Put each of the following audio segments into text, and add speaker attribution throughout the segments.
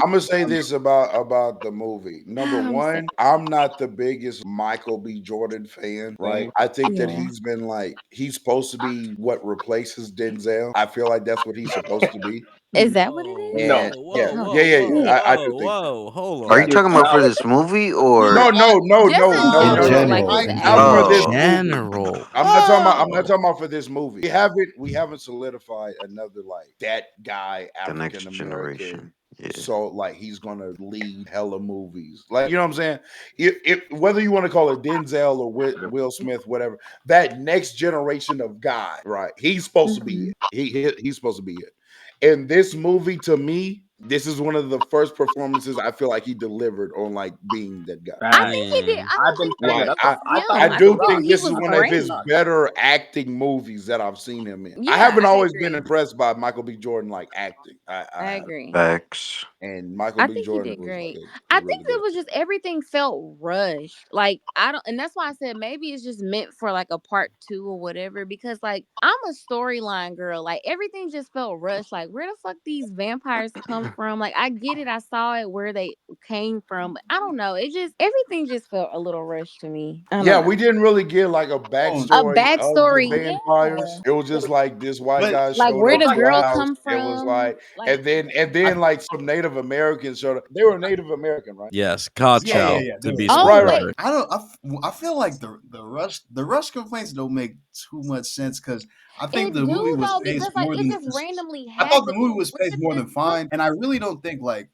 Speaker 1: I'm gonna say this about the movie. Number
Speaker 2: I'm saying,
Speaker 1: one, I'm not the biggest Michael B. Jordan fan, right? I think that
Speaker 2: yeah.
Speaker 1: he's been like he's supposed to be what replaces Denzel. I feel like that's what he's supposed to be.
Speaker 2: Is that what it
Speaker 3: Whoa,
Speaker 2: is?
Speaker 3: whoa,
Speaker 1: And yeah,
Speaker 3: whoa,
Speaker 2: Oh
Speaker 3: whoa, whoa,
Speaker 2: shit.
Speaker 1: I do
Speaker 3: whoa,
Speaker 1: think that.
Speaker 3: whoa. Hold
Speaker 4: Are
Speaker 3: on.
Speaker 4: you
Speaker 1: Yeah.
Speaker 4: talking about for this movie or?
Speaker 2: Just in
Speaker 1: No,
Speaker 2: general,
Speaker 1: no.
Speaker 2: like
Speaker 5: general,
Speaker 2: his
Speaker 5: in
Speaker 1: Not for
Speaker 2: acting.
Speaker 5: general.
Speaker 1: this
Speaker 4: Oh,
Speaker 1: movie.
Speaker 3: General.
Speaker 1: I'm not
Speaker 3: Whoa.
Speaker 1: talking about for this movie. We haven't solidified another like that guy
Speaker 4: the
Speaker 1: African
Speaker 4: next
Speaker 1: American.
Speaker 4: generation. Yeah.
Speaker 1: So like he's gonna lead hella movies. Like you know what I'm saying? If whether you want to call it Denzel or Will Smith, whatever, that next generation of guy, right? He's supposed to be
Speaker 2: Mhm.
Speaker 1: it. He's supposed to be it. And this movie, to me, this is one of the first performances I feel like he delivered on like being that guy.
Speaker 2: I think he did.
Speaker 3: Mm.
Speaker 2: I
Speaker 6: I've
Speaker 2: don't
Speaker 6: been
Speaker 2: think
Speaker 6: saying
Speaker 2: that
Speaker 1: Like
Speaker 6: that's
Speaker 2: was
Speaker 6: I thought
Speaker 1: I
Speaker 2: him.
Speaker 6: he
Speaker 2: I
Speaker 6: was
Speaker 1: do
Speaker 2: think
Speaker 6: rough.
Speaker 1: think
Speaker 2: he
Speaker 1: this is
Speaker 2: was
Speaker 1: one of
Speaker 2: great.
Speaker 1: his better acting movies that I've seen him in. I
Speaker 2: Yeah,
Speaker 1: haven't
Speaker 2: I
Speaker 1: always been
Speaker 2: agree.
Speaker 1: impressed by Michael B. Jordan like acting. I
Speaker 2: I
Speaker 1: have.
Speaker 2: agree.
Speaker 4: Facts.
Speaker 1: And Michael
Speaker 2: I
Speaker 1: B.
Speaker 2: think he
Speaker 1: Jordan
Speaker 2: did
Speaker 1: was
Speaker 2: great. I
Speaker 1: was
Speaker 2: think
Speaker 1: really
Speaker 2: it
Speaker 1: good.
Speaker 2: was just everything felt rushed. Like I don't, and that's why I said maybe it's just meant for like a part two or whatever. Because like I'm a storyline girl. Like everything just felt rushed. Like where the fuck these vampires come from? Like I get it. I saw it where they came from. But I don't know. It just everything just felt a little rushed to me. I don't
Speaker 1: Yeah,
Speaker 2: know.
Speaker 1: we didn't really get like a
Speaker 2: A
Speaker 1: backstory of the
Speaker 2: backstory,
Speaker 1: vampires.
Speaker 2: yeah.
Speaker 1: It was just like this white
Speaker 6: But
Speaker 1: guy
Speaker 2: Like
Speaker 1: showed
Speaker 2: where
Speaker 1: up
Speaker 2: the
Speaker 1: to a
Speaker 2: girl
Speaker 1: house.
Speaker 2: come
Speaker 1: It was
Speaker 2: from?
Speaker 1: like,
Speaker 2: Like
Speaker 1: and
Speaker 6: I,
Speaker 1: then like some Native Americans showed up. They were Native American, right?
Speaker 3: Yes,
Speaker 6: yeah,
Speaker 3: Kochow,
Speaker 6: yeah.
Speaker 3: to be
Speaker 2: oh
Speaker 1: Right, right.
Speaker 2: wait,
Speaker 3: specific.
Speaker 5: I don't. I feel like the rush complaints don't make too much sense because I think
Speaker 2: it
Speaker 5: the movie
Speaker 2: do
Speaker 5: was
Speaker 2: though
Speaker 5: paced
Speaker 2: because like
Speaker 5: more
Speaker 2: it
Speaker 5: than.
Speaker 2: just randomly
Speaker 5: I thought the
Speaker 2: happened.
Speaker 5: movie was
Speaker 2: Where
Speaker 5: paced
Speaker 2: did
Speaker 5: more
Speaker 2: this
Speaker 5: than
Speaker 2: come
Speaker 5: fine, and I really don't think like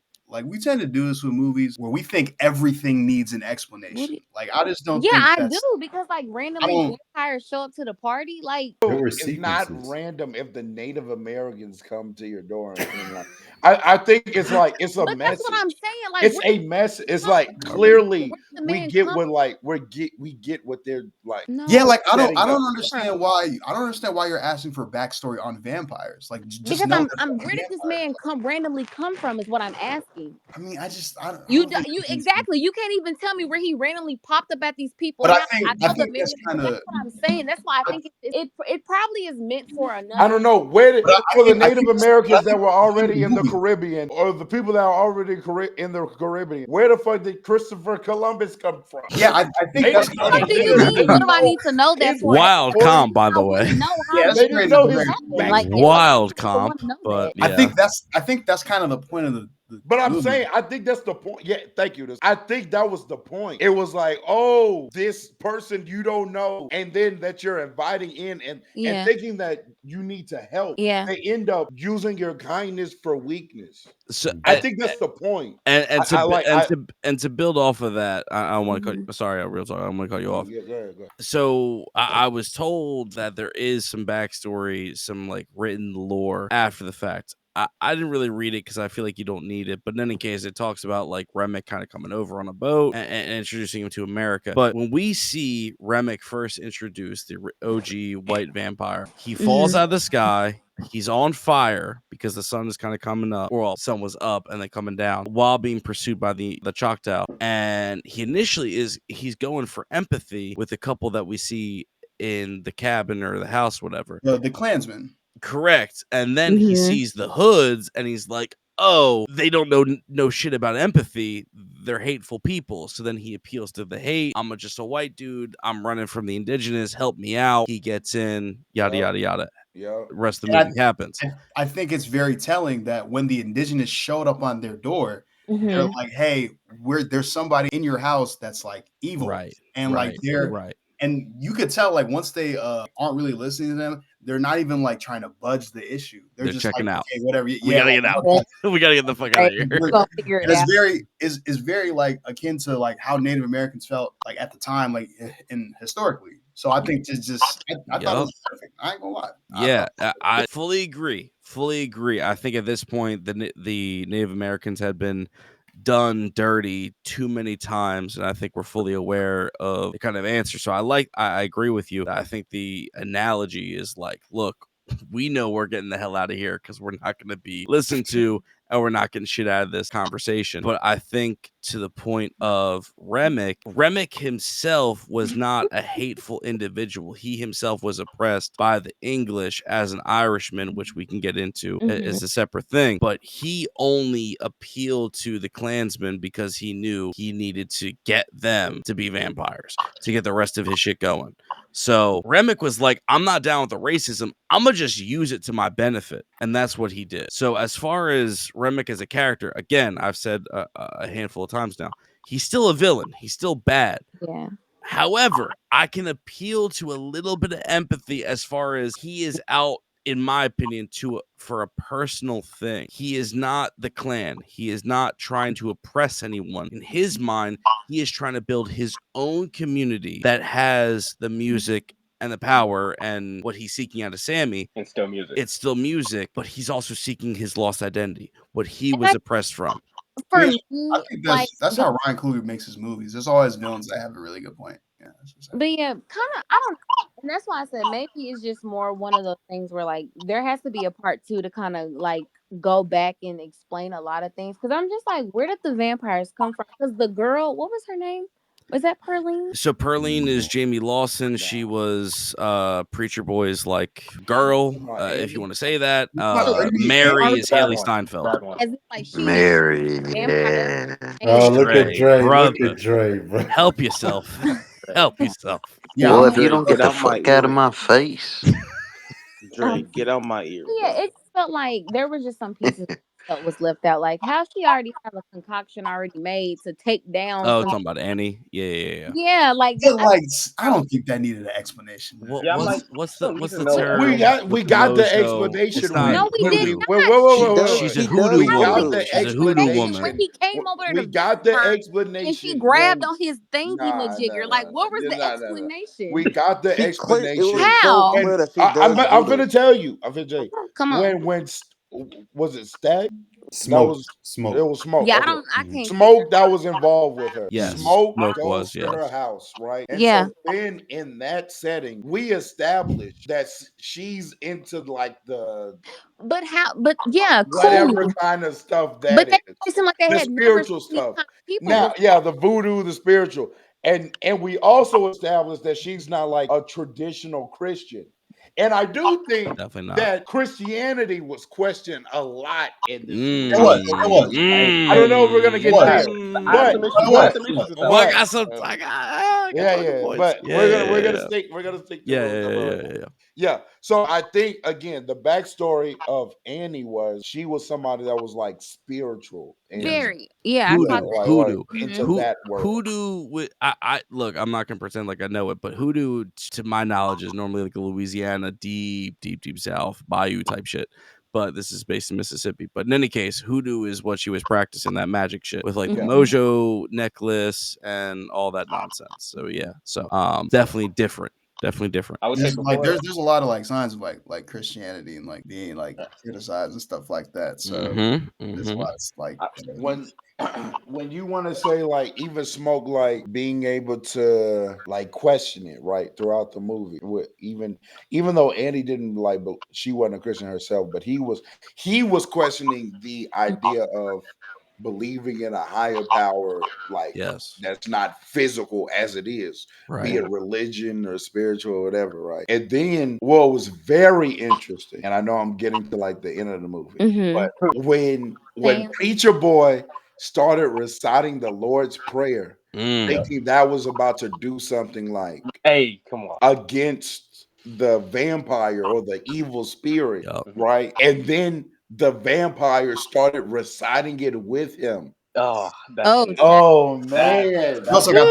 Speaker 5: we tend to do this with movies where we think everything needs an
Speaker 2: What
Speaker 5: explanation.
Speaker 2: do
Speaker 5: Like I just don't
Speaker 2: yeah,
Speaker 5: think
Speaker 2: I do
Speaker 5: that's.
Speaker 2: because like
Speaker 5: I
Speaker 2: randomly
Speaker 5: don't.
Speaker 2: vampires show up to the party. Like
Speaker 5: Oh,
Speaker 1: So
Speaker 5: oh,
Speaker 6: There were
Speaker 1: it's not
Speaker 6: sequences.
Speaker 1: random if the Native Americans come to your door and like I think it's like it's a
Speaker 2: but that's what I'm
Speaker 1: message.
Speaker 2: saying. Like
Speaker 1: It's
Speaker 2: where
Speaker 1: a mess. It's
Speaker 2: come
Speaker 1: like
Speaker 2: from?
Speaker 1: clearly
Speaker 2: Where the
Speaker 1: we
Speaker 2: man
Speaker 1: get
Speaker 2: come
Speaker 1: what like we get what they're like
Speaker 5: Yeah,
Speaker 2: no
Speaker 5: like
Speaker 1: setting
Speaker 5: I
Speaker 1: up
Speaker 5: don't
Speaker 1: for.
Speaker 5: understand
Speaker 2: from?
Speaker 5: why you're asking for backstory on vampires. Like just
Speaker 2: Because
Speaker 5: know they're
Speaker 2: I'm
Speaker 5: fucking
Speaker 2: where did this
Speaker 5: vampires.
Speaker 2: man come randomly come from is what I'm asking.
Speaker 5: I mean, I don't think
Speaker 2: You
Speaker 5: that needs to.
Speaker 2: exactly. You can't even tell me where he randomly popped up at these people's
Speaker 5: But
Speaker 2: house. I
Speaker 5: I
Speaker 2: know the
Speaker 5: think
Speaker 2: man,
Speaker 5: that's
Speaker 2: but
Speaker 5: kind
Speaker 2: that's
Speaker 5: of.
Speaker 2: what I'm saying. That's why I think it probably is meant for
Speaker 1: I
Speaker 2: another.
Speaker 1: don't know where did,
Speaker 5: But
Speaker 1: for the
Speaker 5: I
Speaker 1: Native
Speaker 5: think
Speaker 1: Americans
Speaker 5: that's
Speaker 1: that were
Speaker 5: the point of the
Speaker 1: already in the
Speaker 5: movie.
Speaker 1: Caribbean or the people that are already in the Caribbean. Where the fuck did Christopher Columbus come from?
Speaker 5: Yeah, I think
Speaker 1: They
Speaker 5: that's
Speaker 1: didn't
Speaker 2: The
Speaker 5: kind
Speaker 1: they
Speaker 2: fuck
Speaker 5: of
Speaker 2: do
Speaker 5: the
Speaker 2: you
Speaker 5: point of
Speaker 1: literally
Speaker 5: the
Speaker 2: mean? What
Speaker 1: didn't
Speaker 2: do
Speaker 5: movie.
Speaker 2: I
Speaker 1: know
Speaker 2: need to know that
Speaker 1: his
Speaker 2: for? At the
Speaker 3: Wild
Speaker 1: backstory.
Speaker 2: time,
Speaker 3: comp, by
Speaker 2: I
Speaker 3: the way.
Speaker 2: wouldn't know
Speaker 5: Yeah,
Speaker 2: how
Speaker 5: that's
Speaker 1: They
Speaker 2: this
Speaker 1: didn't
Speaker 5: crazy.
Speaker 1: know
Speaker 5: Very
Speaker 1: his
Speaker 5: crazy.
Speaker 2: happened. Like
Speaker 1: backstory.
Speaker 2: at the
Speaker 3: Wild
Speaker 2: time, I
Speaker 3: comp,
Speaker 2: wouldn't know
Speaker 3: but
Speaker 2: that.
Speaker 3: yeah.
Speaker 5: I think that's kind of the point of the
Speaker 1: But I'm
Speaker 5: movie.
Speaker 1: saying, I think that's the point. Yeah, thank you. I think that was the point. It was like, oh, this person you don't know, and then that you're inviting in and
Speaker 2: Yeah,
Speaker 1: thinking that you need to help.
Speaker 2: yeah.
Speaker 1: They end up using your kindness for weakness.
Speaker 3: So
Speaker 1: I think that's the point.
Speaker 3: and
Speaker 1: I like I
Speaker 3: to build off of that, I want to cut.
Speaker 2: Mhm.
Speaker 3: Sorry, real talk. I'm going to cut you off.
Speaker 1: yeah, go ahead, go ahead.
Speaker 3: So I was told that there is some backstory, some like written lore after the fact. I didn't really read it because I feel like you don't need it. But in any case, it talks about like Remick kind of coming over on a boat and introducing him to America. But when we see Remick first introduced, the OG white vampire, he falls out of the sky. He's on fire because the sun is kind of coming up, or well, the sun was up and then coming down while being pursued by the Choctaw. And he initially he's going for empathy with the couple that we see in the cabin or the house, whatever.
Speaker 5: The Klansman.
Speaker 3: Correct. And then he sees the hoods and he's like, oh, they don't know shit about empathy. They're hateful people. So then he appeals to the hate. I'm just a white dude. I'm running from the indigenous. Help me out. He gets in, yada,
Speaker 1: Yup.
Speaker 3: yada, yada.
Speaker 1: Yeah.
Speaker 3: The rest of the
Speaker 5: And
Speaker 3: movie happens.
Speaker 5: I think it's very telling that when the indigenous showed up on their door, they're
Speaker 2: Mhm.
Speaker 5: like, "Hey, there's somebody in your house that's like evil,"
Speaker 3: Right.
Speaker 5: and like
Speaker 3: Right.
Speaker 5: and you could tell like once they aren't really listening to them, they're not even like trying to budge the issue. They're
Speaker 3: They're
Speaker 5: just
Speaker 3: checking
Speaker 5: like,
Speaker 3: out.
Speaker 5: "Okay, whatever."
Speaker 3: We
Speaker 5: Yeah,
Speaker 3: gotta get out. We gotta get the fuck out of here.
Speaker 2: We're gonna figure it
Speaker 5: and it's
Speaker 2: out.
Speaker 5: very is very like akin to like how Native Americans felt like at the time, like in historically. So I think it's just I thought it was perfect. I ain't gonna lie.
Speaker 3: Yeah, I fully agree. Fully agree. I think at this point the Native Americans had been done dirty too many times, and I think we're fully aware of the kind of answer. So I agree with you. I think the analogy is like, look, we know we're getting the hell out of here because we're not going to be listened to and we're not getting shit out of this conversation. But I think to the point of Remick. Remick himself was not a hateful individual. He himself was oppressed by the English as an Irishman, which we can get into as a separate thing. But he only appealed to the Klansmen because he knew he needed to get them to be vampires to get the rest of his shit going. So Remick was like, I'm not down with the racism. I'm going to just use it to my benefit. And that's what he did. So as far as Remick as a character, again, I've said a handful of times now, he's still a villain. He's still bad.
Speaker 2: Yeah.
Speaker 3: However, I can appeal to a little bit of empathy as far as he is out, in my opinion, for a personal thing. He is not the Klan. He is not trying to oppress anyone. In his mind, he is trying to build his own community that has the music and the power, and what he's seeking out of Sammy.
Speaker 6: It's still music.
Speaker 3: It's still music, but he's also seeking his lost identity, what he was oppressed from.
Speaker 2: For
Speaker 5: Yeah,
Speaker 2: me,
Speaker 5: I think that's how Ryan Coogler makes his movies. There's always villains that have a really good point. Yeah,
Speaker 2: but yeah, kind of. I don't, and that's why I said maybe it's just more one of those things where like there has to be a part 2 to kind of like go back and explain a lot of things. Because I'm just like, where did the vampires come from? Because the girl, what was her name? Was that Perline?
Speaker 3: So Perline is Jamie Lawson. She was Preacher Boy's like girl, if you want to say that. Mary is Haley Steinfeld.
Speaker 2: As if, like, she
Speaker 4: Mary,
Speaker 2: vampire.
Speaker 4: yeah.
Speaker 7: Oh, look at Dre.
Speaker 3: Brother.
Speaker 7: Look at Dre, bro.
Speaker 3: Help yourself. Help yourself.
Speaker 5: Yeah,
Speaker 4: Well,
Speaker 5: I'm
Speaker 4: if you don't get the
Speaker 8: Get out my
Speaker 4: fuck out of
Speaker 8: ear.
Speaker 4: my face.
Speaker 8: Dre, get out my ear.
Speaker 2: Yeah, it felt like there were just some pieces that was left out. Like how she already have a concoction already made to take down.
Speaker 3: Oh,
Speaker 2: some-
Speaker 3: talking about Annie. Yeah.
Speaker 2: yeah, like
Speaker 5: Yeah, like I don't think that needed an explanation.
Speaker 3: What,
Speaker 6: Yeah, I'm
Speaker 3: what's,
Speaker 6: like,
Speaker 3: what's
Speaker 6: I
Speaker 3: the
Speaker 6: don't
Speaker 3: what's the
Speaker 6: even know.
Speaker 3: term?
Speaker 1: We
Speaker 3: with
Speaker 1: got the
Speaker 3: mojo?
Speaker 1: explanation.
Speaker 3: It's not
Speaker 2: No, we did
Speaker 3: hoodoo.
Speaker 2: not.
Speaker 1: Wait.
Speaker 3: She's a
Speaker 8: She
Speaker 3: hoodoo
Speaker 8: does.
Speaker 1: We got
Speaker 3: woman.
Speaker 1: the
Speaker 3: She's a hoodoo
Speaker 1: explanation.
Speaker 3: woman.
Speaker 2: When he came over to
Speaker 1: We
Speaker 2: the
Speaker 1: got the
Speaker 2: her,
Speaker 1: explanation.
Speaker 2: and she grabbed
Speaker 1: when-
Speaker 2: on his thingy
Speaker 1: Nah,
Speaker 2: majigger.
Speaker 1: nah,
Speaker 2: like,
Speaker 1: nah,
Speaker 2: what was
Speaker 1: nah,
Speaker 2: the
Speaker 1: nah, nah.
Speaker 2: explanation?
Speaker 1: We got the
Speaker 8: She clear, it was
Speaker 1: explanation.
Speaker 2: How?
Speaker 8: so clear that she
Speaker 1: I'm
Speaker 8: does
Speaker 1: gonna
Speaker 8: voodoo.
Speaker 1: tell you. I'm gonna tell you.
Speaker 2: Come on.
Speaker 1: When was it Stag?
Speaker 7: Smoke.
Speaker 1: It
Speaker 7: Smoke.
Speaker 1: was Smoke.
Speaker 2: Yeah,
Speaker 1: Okay.
Speaker 2: I can't.
Speaker 1: Smoke that was involved with her.
Speaker 3: Yes,
Speaker 1: Smoke
Speaker 3: Smoke
Speaker 1: goes
Speaker 3: was,
Speaker 1: to
Speaker 3: yes.
Speaker 1: her house, right? And
Speaker 2: Yeah.
Speaker 1: so then in that setting, we established that she's into like the
Speaker 2: But how? But yeah,
Speaker 1: whatever
Speaker 2: cool.
Speaker 1: kind of stuff
Speaker 2: But
Speaker 1: that
Speaker 2: they
Speaker 1: is.
Speaker 2: seem like they
Speaker 1: The
Speaker 2: had never
Speaker 1: spiritual
Speaker 2: seen these
Speaker 1: stuff.
Speaker 2: kind of people.
Speaker 1: Now,
Speaker 2: before.
Speaker 1: yeah, the voodoo, the spiritual. And we also established that she's not like a traditional Christian. And I do think
Speaker 3: Definitely not.
Speaker 1: that Christianity was questioned a lot in this movie.
Speaker 5: It was.
Speaker 1: I don't know if we're gonna get
Speaker 5: It
Speaker 1: there,
Speaker 5: was.
Speaker 6: I have
Speaker 1: but
Speaker 6: some issues- I have some issues with that.
Speaker 3: Oh, I got some. I got
Speaker 1: yeah,
Speaker 3: points.
Speaker 1: but
Speaker 3: Yeah,
Speaker 1: we're gonna
Speaker 3: yeah.
Speaker 1: stick. We're gonna stick. To
Speaker 3: Yeah,
Speaker 1: the-
Speaker 3: yeah.
Speaker 1: Yeah. So I think again, the backstory of Annie was she was somebody that was like spiritual and
Speaker 2: Very. Yeah,
Speaker 3: Hoodoo.
Speaker 2: I caught that.
Speaker 3: Hoodoo.
Speaker 1: into
Speaker 3: Who-
Speaker 1: that world.
Speaker 3: Hoodoo, I look, I'm not gonna pretend like I know it, but hoodoo, to my knowledge, is normally like a Louisiana, deep South bayou type shit. But this is based in Mississippi. But in any case, hoodoo is what she was practicing, that magic shit with like the
Speaker 2: Mhm.
Speaker 3: mojo necklace and all that nonsense. So yeah, so definitely different.
Speaker 6: I would say
Speaker 5: There's, like
Speaker 6: before
Speaker 5: there's a lot of like signs of like Christianity and like being like criticized and stuff like that. So that's why it's like
Speaker 1: When you want to say like even Smoke like being able to like question it right throughout the movie with even though Annie didn't like she wasn't a Christian herself, but he was questioning the idea of believing in a higher power like
Speaker 3: Yes.
Speaker 1: that's not physical as it is, be
Speaker 3: Right.
Speaker 1: it religion or spiritual or whatever, right? And then what was very interesting, and I know I'm getting to like the end of the movie,
Speaker 2: Mhm.
Speaker 1: but when
Speaker 2: Same.
Speaker 1: Preacher Boy started reciting the Lord's Prayer, thinking that was about to do something like
Speaker 6: hey, come on.
Speaker 1: against the vampire or the evil spirit,
Speaker 3: Yup.
Speaker 1: right? And then the vampire started reciting it with him.
Speaker 6: Oh, that's
Speaker 2: Oh,
Speaker 1: Oh man!
Speaker 5: also got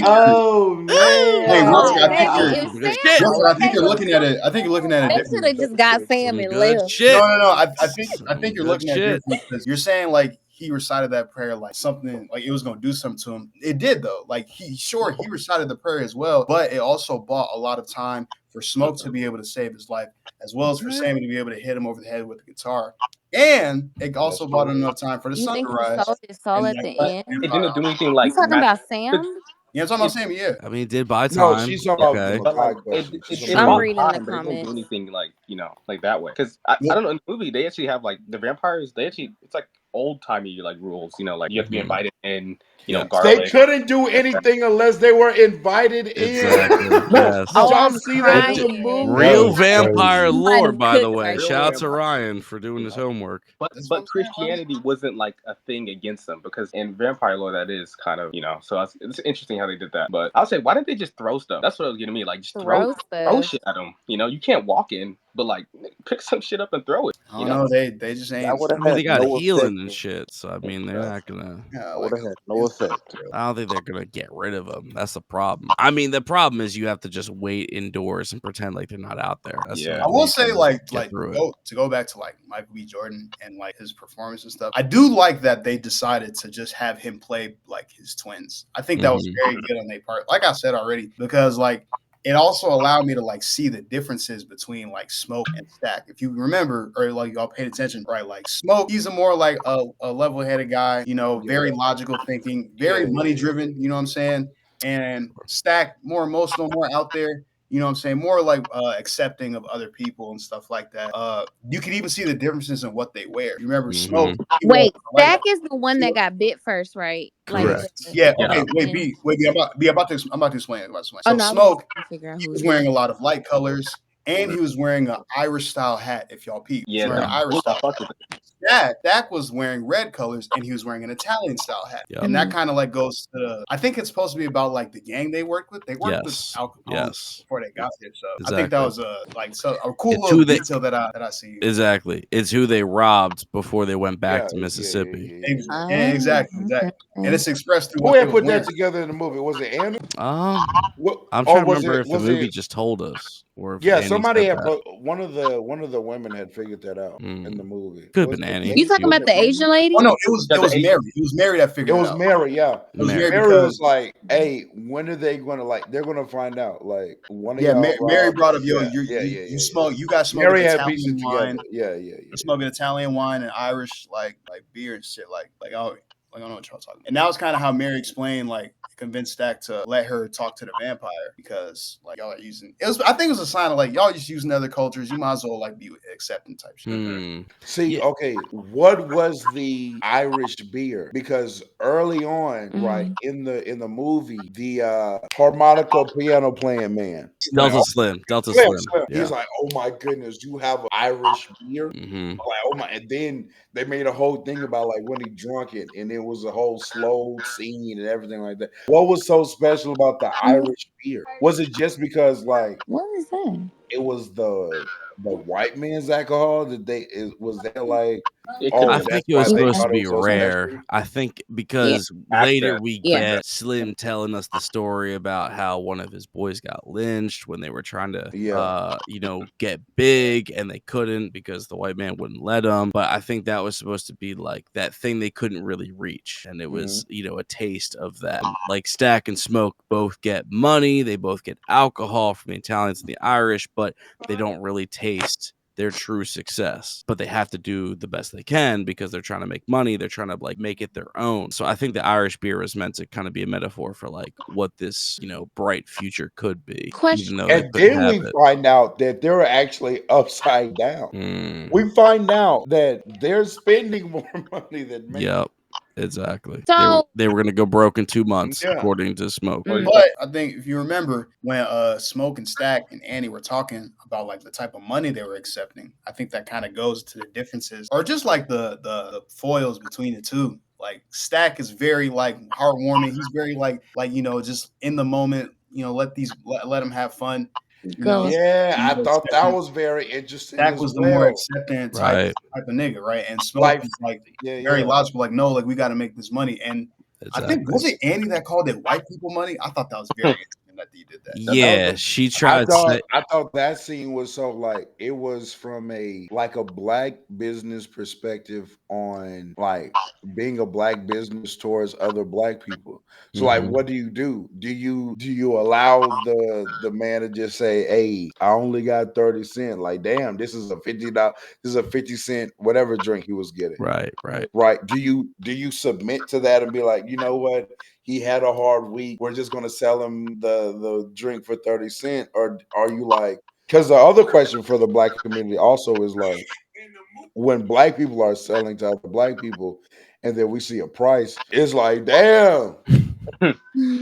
Speaker 1: Oh man!
Speaker 5: Hey, Russell, I think
Speaker 2: baby,
Speaker 5: you're-
Speaker 2: if
Speaker 3: Good
Speaker 2: Sam
Speaker 3: shit.
Speaker 5: Russell, I think you're looking at it. I think you're looking at it
Speaker 2: They
Speaker 5: differently.
Speaker 2: should have just got Sam and
Speaker 3: Good
Speaker 2: left.
Speaker 3: shit.
Speaker 5: No. I think you're
Speaker 3: Good
Speaker 5: looking at it
Speaker 3: shit.
Speaker 5: differently because you're saying like he recited that prayer like something like it was going to do something to him. It did though. Like he recited the prayer as well, but it also bought a lot of time for Smoke to be able to save his life, as well as for Sammy to be able to hit him over the head with the guitar. And it also bought enough time for the
Speaker 2: You
Speaker 5: sun
Speaker 2: think
Speaker 5: to
Speaker 2: he
Speaker 5: rise.
Speaker 2: sold his soul at
Speaker 5: and,
Speaker 2: the
Speaker 5: like,
Speaker 2: end?
Speaker 6: It didn't do anything like
Speaker 2: You talking about Sam?
Speaker 5: Yeah, I'm talking about Sammy. Yeah,
Speaker 3: I mean, it did buy
Speaker 1: No,
Speaker 3: time.
Speaker 1: she's talking about
Speaker 3: Okay.
Speaker 1: the
Speaker 6: But like
Speaker 1: Makai question. She's talking
Speaker 2: I'm
Speaker 1: about-
Speaker 2: reading the
Speaker 6: But it didn't
Speaker 2: comments.
Speaker 6: do anything like like that way. Because I don't know, in the movie they actually have like the vampires. They actually it's like old timey like rules. You know, like you have to be
Speaker 3: Mhm.
Speaker 6: invited in. You know,
Speaker 3: Yes.
Speaker 1: They
Speaker 6: garlic.
Speaker 1: couldn't do anything unless they were invited
Speaker 3: Exactly.
Speaker 1: in.
Speaker 3: Yes.
Speaker 2: Oh,
Speaker 1: Y'all
Speaker 2: I'm
Speaker 1: see that in the
Speaker 2: crying.
Speaker 1: movie?
Speaker 3: Real
Speaker 7: was
Speaker 3: vampire
Speaker 7: crazy.
Speaker 3: lore,
Speaker 2: Somebody
Speaker 3: by the
Speaker 2: cooked
Speaker 3: way.
Speaker 2: right
Speaker 3: Shout out to
Speaker 2: there.
Speaker 3: Ryan for doing his homework.
Speaker 6: But
Speaker 5: That's what I'm saying, bro.
Speaker 6: Christianity wasn't like a thing against them because in vampire lore that is kind of so it's interesting how they did that. But I'll say why didn't they just throw stuff? That's what was getting me. Like just throw
Speaker 2: Throw
Speaker 6: shit
Speaker 2: stuff.
Speaker 6: at them. You know, you can't walk in, but like pick some shit up and throw it.
Speaker 5: I don't know. They just
Speaker 8: That
Speaker 5: ain't.
Speaker 8: would
Speaker 3: I
Speaker 8: have
Speaker 3: mean, they
Speaker 8: had
Speaker 3: got
Speaker 8: no
Speaker 3: healing
Speaker 8: effect.
Speaker 3: and shit, so I mean, they're not gonna.
Speaker 5: Yeah,
Speaker 8: That
Speaker 5: like
Speaker 8: would have had no effect.
Speaker 3: I don't think they're gonna get rid of them. That's the problem. I mean, the problem is you have to just wait indoors and pretend like they're not out there. That's the
Speaker 6: Yeah.
Speaker 3: only
Speaker 5: I
Speaker 3: way
Speaker 5: will
Speaker 3: you
Speaker 5: say,
Speaker 3: can
Speaker 5: like
Speaker 3: get through it.
Speaker 5: to go back to like Michael B. Jordan and like his performance and stuff. I do like that they decided to just have him play like his twins. I think that was
Speaker 3: Mhm.
Speaker 5: very good on their part. Like I said already, because like it also allowed me to like see the differences between like Smoke and Stack. If you remember, or like y'all paid attention, right? Like Smoke, he's a more like a level-headed guy, you know, very logical thinking, very money driven, you know what I'm saying? And Stack, more emotional, more out there. You know what I'm saying? More like accepting of other people and stuff like that. You can even see the differences in what they wear. You remember Smoke? he wore,
Speaker 2: Wait,
Speaker 5: like,
Speaker 2: Stack is the one that got bit first, right?
Speaker 3: Correct.
Speaker 5: yeah.
Speaker 6: Yeah.
Speaker 5: Okay. Wait. B. I'm about to explain. I'm about to explain.
Speaker 2: Oh
Speaker 5: So
Speaker 2: no,
Speaker 5: Smoke,
Speaker 2: I was figure out
Speaker 5: he
Speaker 2: who
Speaker 5: was
Speaker 2: it
Speaker 5: wearing
Speaker 2: is.
Speaker 5: a lot of light colors, and he was wearing an Irish style hat. If y'all peep, he was
Speaker 6: Yeah,
Speaker 5: wearing an Irish
Speaker 6: I
Speaker 5: style.
Speaker 6: fucked with it.
Speaker 5: Dak was wearing red colors, and he was wearing an Italian style hat.
Speaker 3: Yep.
Speaker 5: And that kind of like goes to. I think it's supposed to be about like the gang they worked with. They worked with
Speaker 3: Yes.
Speaker 5: Al Capone
Speaker 3: Yes.
Speaker 5: before they got there. So I think that
Speaker 3: Exactly.
Speaker 5: was a cool
Speaker 3: It's
Speaker 5: little
Speaker 3: who they-
Speaker 5: detail that I see.
Speaker 3: Exactly. It's who they robbed before they went back
Speaker 1: Yeah,
Speaker 3: to
Speaker 1: yeah,
Speaker 3: Mississippi.
Speaker 5: Yeah, exactly.
Speaker 2: okay.
Speaker 5: And it's expressed through
Speaker 1: Who
Speaker 5: what they
Speaker 1: had
Speaker 5: was
Speaker 1: put
Speaker 5: wearing.
Speaker 1: that together in the movie? Was it Anna? What,
Speaker 3: I'm
Speaker 1: or
Speaker 3: trying to
Speaker 1: was
Speaker 3: remember
Speaker 1: it?
Speaker 3: if the
Speaker 1: Was
Speaker 3: movie
Speaker 1: it?
Speaker 3: just told us or if
Speaker 1: Yeah,
Speaker 3: Annie
Speaker 1: somebody
Speaker 3: said
Speaker 1: had.
Speaker 3: that.
Speaker 1: One of the women had figured that out in the movie.
Speaker 3: Could have
Speaker 1: Was
Speaker 3: been
Speaker 1: it
Speaker 3: Annie.
Speaker 2: You talking
Speaker 1: was
Speaker 2: about the
Speaker 1: it Mary?
Speaker 2: Asian lady?
Speaker 5: Oh no, it
Speaker 6: Yeah,
Speaker 5: was
Speaker 6: the
Speaker 5: Mary. It was Mary that
Speaker 1: It
Speaker 5: figured it
Speaker 1: was
Speaker 5: out.
Speaker 1: Mary. Yeah,
Speaker 5: It was
Speaker 3: Mary.
Speaker 5: Mary
Speaker 1: Mary was
Speaker 5: because
Speaker 1: like, "Hey, when are they going to like? They're going to find out. Like one of
Speaker 5: yeah,
Speaker 1: y'all
Speaker 5: Mary
Speaker 1: robbed."
Speaker 5: brought up yo,
Speaker 1: Yeah,
Speaker 5: you smoke, you guys smoking
Speaker 1: Mary had pieced
Speaker 5: Italian
Speaker 1: it together.
Speaker 5: wine,
Speaker 1: Yeah.
Speaker 5: you smoking Italian wine and Irish like beer and shit. I don't know what y'all talking about. And that was kind of how Mary explained, like, convinced Stack to let her talk to the vampire because, like, y'all are using it was. I think it was a sign of like y'all just using other cultures. You might as well like be accepting type shit.
Speaker 1: See, okay, what was the Irish beer? Because early on, right in the movie, the harmonica piano playing man,
Speaker 3: Delta Slim.
Speaker 1: Slim,
Speaker 3: Yeah.
Speaker 1: he's like, "Oh my goodness, you have Irish beer?"
Speaker 3: Mhm.
Speaker 1: Like, oh my! And then they made a whole thing about like when he drunk it, and it was a whole slow scene and everything like that. What was so special about the Irish beer? Was it just because like
Speaker 2: What is that?
Speaker 1: it was the white man's alcohol? Was that like?
Speaker 6: It
Speaker 1: Oh,
Speaker 3: I
Speaker 6: could've
Speaker 3: think
Speaker 1: that's
Speaker 3: it was
Speaker 1: why they
Speaker 3: supposed to
Speaker 1: thought it
Speaker 3: be
Speaker 1: was so
Speaker 3: rare.
Speaker 1: special?
Speaker 3: I think because
Speaker 6: Access.
Speaker 3: later we
Speaker 2: Yeah.
Speaker 3: get Slim telling us the story about how one of his boys got lynched when they were trying to, get big and they couldn't because the white man wouldn't let them. But I think that was supposed to be like that thing they couldn't really reach. And it was, a taste of that. Like Stack and Smoke both get money. They both get alcohol from the Italians and the Irish, but they don't really taste their true success, but they have to do the best they can because they're trying to make money. They're trying to like make it their own. So I think the Irish beer is meant to kind of be a metaphor for like what this, bright future could be.
Speaker 2: Question.
Speaker 3: Even though they
Speaker 1: And
Speaker 3: couldn't
Speaker 1: then
Speaker 3: have
Speaker 1: we
Speaker 3: it.
Speaker 1: find out that they're actually upside down. We find out that they're spending more money than making.
Speaker 3: Yep. Exactly.
Speaker 2: So-
Speaker 3: they were going to go broke in 2 months,
Speaker 1: Yeah.
Speaker 3: according to Smoke.
Speaker 5: But I think if you remember when Smoke and Stack and Annie were talking about like the type of money they were accepting, I think that kind of goes to the differences or just like the foils between the two. Like Stack is very like heartwarming. He's very like just in the moment. Let them have fun.
Speaker 1: Yeah, I thought that was very interesting.
Speaker 5: Stack was the more accepting type of nigga, right? And Smoke was like very logical, like, no, like we got to make this money. And I think was it Annie that called it white people money? I thought that was very interesting that you did that.
Speaker 3: Yeah, she tried.
Speaker 1: I thought that scene was so like it was from a black business perspective on like being a black business towards other black people. So like, what do you do? Do you allow the man to just say, "Hey, I only got 30 cents"? Like, damn, this is a $50. This is a 50-cent whatever drink he was getting.
Speaker 3: Right.
Speaker 1: Do you submit to that and be like, you know what? He had a hard week. We're just gonna sell him the drink for 30 cents, or are you like? Because the other question for the black community also is like, when black people are selling to other black people, and then we see a price, it's like, damn,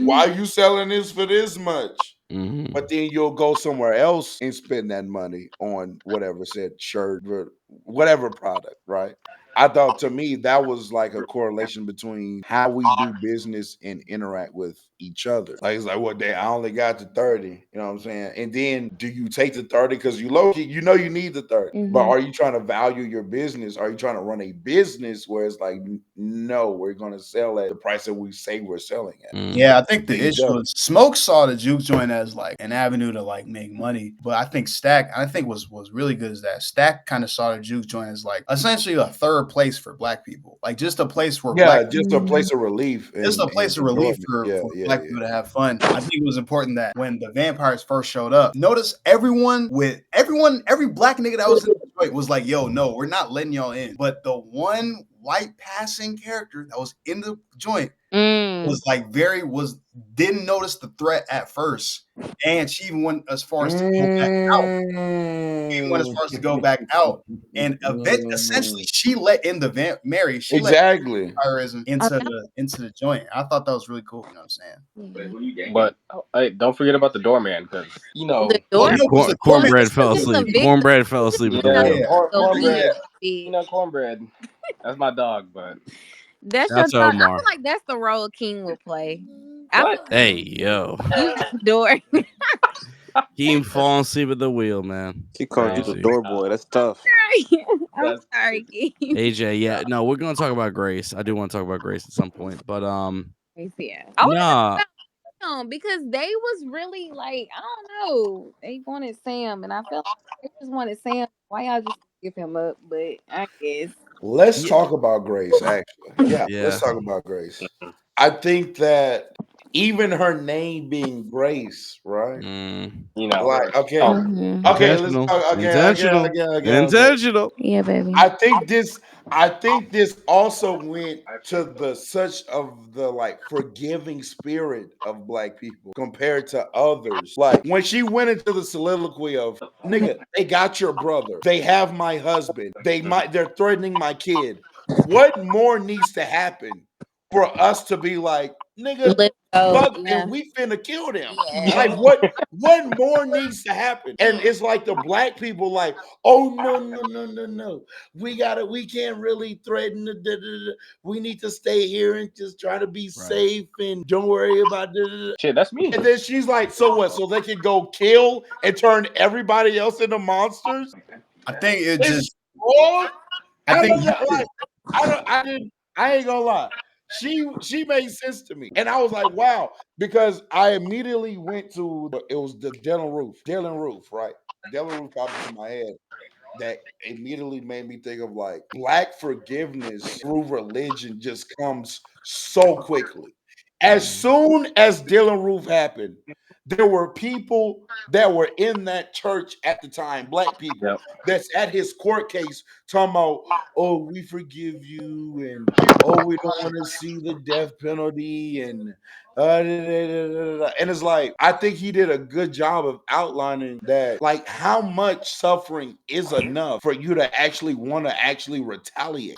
Speaker 1: why are you selling this for this much?
Speaker 3: Mhm.
Speaker 1: But then you'll go somewhere else and spend that money on whatever said shirt or whatever product, right? I thought to me that was like a correlation between how we do business and interact with each other. Like it's like, well, damn, I only got the 30. You know what I'm saying? And then do you take the 30 because you low key, you know you need the 30. But
Speaker 2: Mhm.
Speaker 1: are you trying to value your business? Are you trying to run a business where it's like, no, we're gonna sell at the price that we say we're selling at?
Speaker 3: Mm.
Speaker 5: Yeah, I think the
Speaker 1: There you
Speaker 5: issue
Speaker 1: go.
Speaker 5: is Smoke saw the juke joint as like an avenue to like make money, but I think Stack, I think was really good is that Stack kind of saw the juke joint as like essentially a third place for black people, like just a place where
Speaker 1: Yeah,
Speaker 5: black,
Speaker 1: just a place of relief
Speaker 5: just a
Speaker 1: and
Speaker 5: place of relief
Speaker 1: enjoyment.
Speaker 5: for,
Speaker 1: Yeah,
Speaker 5: for
Speaker 1: yeah,
Speaker 5: black
Speaker 1: yeah.
Speaker 5: people to have fun. I think it was important that when the vampires first showed up, notice every black nigga that was in the joint was like, yo, no, we're not letting y'all in. But the one white passing character that was in the joint was like didn't notice the threat at first, and she even went as far as to go back out. Even went as far as to go back out, and essentially she let in the Mary. She let
Speaker 1: Exactly.
Speaker 5: vampirism into the joint. I thought that was really cool. You know what I'm saying?
Speaker 6: But hey, don't forget about the doorman because you know.
Speaker 2: The
Speaker 5: Well,
Speaker 2: door.
Speaker 5: no, 'cause the
Speaker 3: Cornbread
Speaker 5: doorman-
Speaker 3: fell
Speaker 2: Get some
Speaker 3: asleep.
Speaker 2: victims.
Speaker 3: Cornbread fell asleep at the
Speaker 6: Yeah,
Speaker 3: wheel.
Speaker 6: cornbread.
Speaker 2: You
Speaker 6: You know, cornbread. That's my dog, but
Speaker 2: That's
Speaker 3: That's
Speaker 2: your dog. I
Speaker 3: Omar.
Speaker 2: feel like that's the role King would play. I
Speaker 6: what?
Speaker 2: feel
Speaker 3: Hey, yo.
Speaker 2: like you the door.
Speaker 3: Keem falling asleep at the wheel, man.
Speaker 8: She called you the
Speaker 3: Crazy.
Speaker 8: door boy. That's tough.
Speaker 2: I'm
Speaker 6: That's-
Speaker 2: sorry, King.
Speaker 3: AJ, yeah. No, we're gonna talk about Grace. I do want to talk about Grace at some point. But
Speaker 2: Yeah. I want to
Speaker 3: nah.
Speaker 2: talk about them because they was really like, I don't know. They wanted Sam, and I felt like they just wanted Sam. Why y'all just give him up? But I guess.
Speaker 1: Let's
Speaker 3: Yeah.
Speaker 1: talk about Grace, actually. Yeah,
Speaker 3: Yeah.
Speaker 1: let's talk about Grace. I think that even her name being Grace, right?
Speaker 3: Mm.
Speaker 6: You know,
Speaker 1: Like, okay,
Speaker 6: oh,
Speaker 2: Mhm.
Speaker 1: okay, let's
Speaker 3: Intentional.
Speaker 1: talk
Speaker 3: Intentional.
Speaker 1: okay.
Speaker 3: Intentional.
Speaker 2: Yeah, baby.
Speaker 1: I think this also went to the such of the like forgiving spirit of black people compared to others. Like when she went into the soliloquy of nigga, they got your brother, they have my husband, they're threatening my kid. What more needs to happen for us to be like, nigga,
Speaker 2: Let go.
Speaker 1: fuck,
Speaker 2: Yeah.
Speaker 1: and we finna kill them?
Speaker 2: Yeah.
Speaker 1: Like what more needs to happen? And it's like the black people like, oh no. We can't really threaten we need to stay here and just try to be safe and don't worry about
Speaker 6: shit, that's me.
Speaker 1: And then she's like, so what? So they can go kill and turn everybody else into monsters?
Speaker 5: I think it
Speaker 1: It's
Speaker 5: just.
Speaker 1: wrong.
Speaker 5: I think
Speaker 1: I ain't gonna lie. She made sense to me. And I was like, wow, because I immediately went to it was the Dylan Roof, right? Dylan Roof popped into my head. That immediately made me think of like black forgiveness through religion just comes so quickly. As soon as Dylan Roof happened, there were people that were in that church at the time, black people,
Speaker 6: Yep.
Speaker 1: that's at his court case talking about, oh, we forgive you, and oh, we don't want to see the death penalty, and and it's like I think he did a good job of outlining that, like how much suffering is enough for you to actually want to actually retaliate.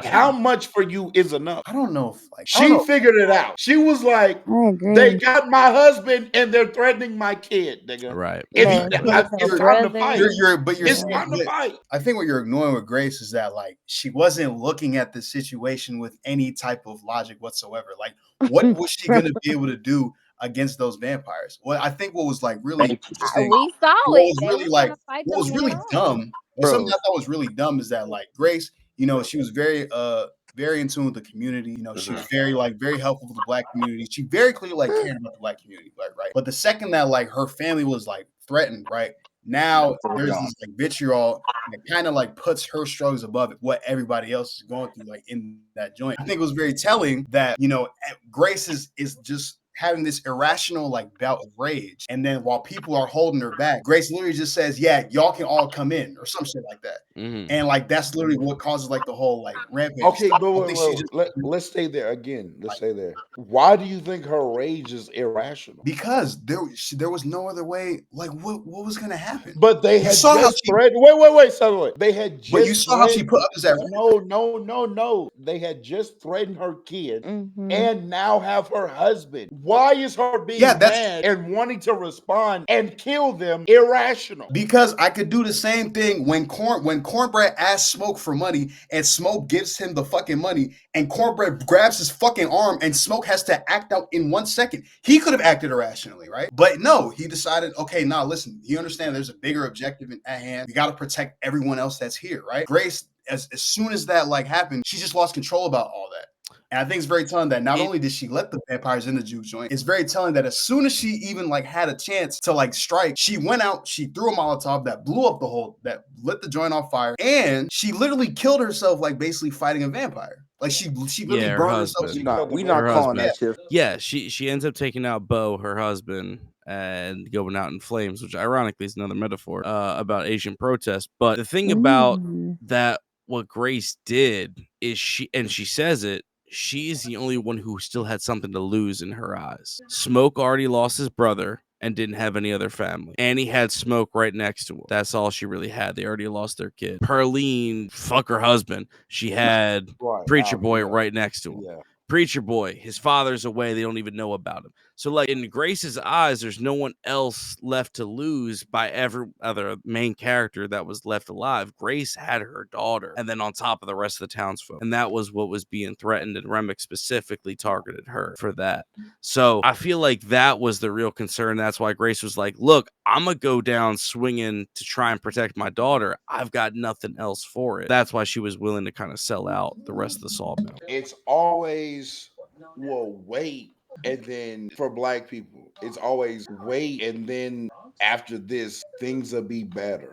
Speaker 1: How much for you is enough?
Speaker 5: I don't know if like
Speaker 1: She figured it out. She was like,
Speaker 2: I agree.
Speaker 1: they got my husband and they're threatening my kid, nigga.
Speaker 3: Right.
Speaker 1: It's time to fight. It's time to fight.
Speaker 5: I think what you're ignoring with Grace is that like she wasn't looking at the situation with any type of logic whatsoever. Like, what was she gonna be able to do against those vampires? Well, I think what was like really interesting.
Speaker 2: We saw
Speaker 5: What
Speaker 2: it.
Speaker 5: was
Speaker 2: They
Speaker 5: really
Speaker 2: was
Speaker 5: like
Speaker 2: gonna fight
Speaker 5: what was
Speaker 2: them
Speaker 5: really
Speaker 2: head on.
Speaker 5: dumb.
Speaker 8: Bro.
Speaker 5: Something I thought was really dumb is that like Grace, you know, she was very in tune with the community. You know, she was very helpful for the black community. She very clearly like cared about the black community, right? But the second that like her family was like threatened, right? Now there's this like vitriol that kind of like puts her struggles above what everybody else is going through, like in that joint. I think it was very telling that, you know, Grace is just having this irrational like bout of rage. And then while people are holding her back, Grace literally just says, yeah, y'all can all come in or some shit like that. And like that's literally what causes like the whole like rampage.
Speaker 1: Okay, but
Speaker 5: Let's
Speaker 1: stay there again. Let's stay there. Why do you think her rage is irrational?
Speaker 5: Because there was no other way. Like what was gonna happen?
Speaker 1: But they had just threatened. Wait, Sutherland. They had just.
Speaker 5: But you saw how she put up that.
Speaker 1: No. They had just threatened her kid, and now have her husband. Why is her being mad and wanting to respond and kill them irrational?
Speaker 5: Because I could do the same thing when Cornbread asks Smoke for money and Smoke gives him the fucking money and Cornbread grabs his fucking arm and Smoke has to act out in 1 second. He could have acted irrationally, right? But no, he decided, okay, now listen, you understand there's a bigger objective at hand. We got to protect everyone else that's here, right? Grace, as soon as that like happened, she just lost control about all that. And I think it's very telling that not only did she let the vampires in the juke joint, it's very telling that as soon as she even like had a chance to like strike, she went out, she threw a Molotov that blew up that lit the joint on fire, and she literally killed herself like basically fighting a vampire. Like she literally burned herself.
Speaker 8: We not calling that shit.
Speaker 3: Yeah, she ends up taking out Bo, her husband, and going out in flames, which ironically is another metaphor about Asian protest. But the thing about that, what Grace did is she says it, she is the only one who still had something to lose in her eyes. Smoke already lost his brother and didn't have any other family. Annie had Smoke right next to him. That's all she really had. They already lost their kid. Pearline, fuck her husband. She had Preacher Boy right next to him. Yeah. Preacher Boy, his father's away. They don't even know about him. So, like, in Grace's eyes, there's no one else left to lose by every other main character that was left alive. Grace had her daughter, and then on top of the rest of the townsfolk. And that was what was being threatened, and Remick specifically targeted her for that. So, I feel like that was the real concern. That's why Grace was like, look, I'm going to go down swinging to try and protect my daughter. I've got nothing else for it. That's why she was willing to kind of sell out the rest of the sawmill.
Speaker 1: It's always, well, wait. And then for black people, it's always wait, and then after this, things will be better.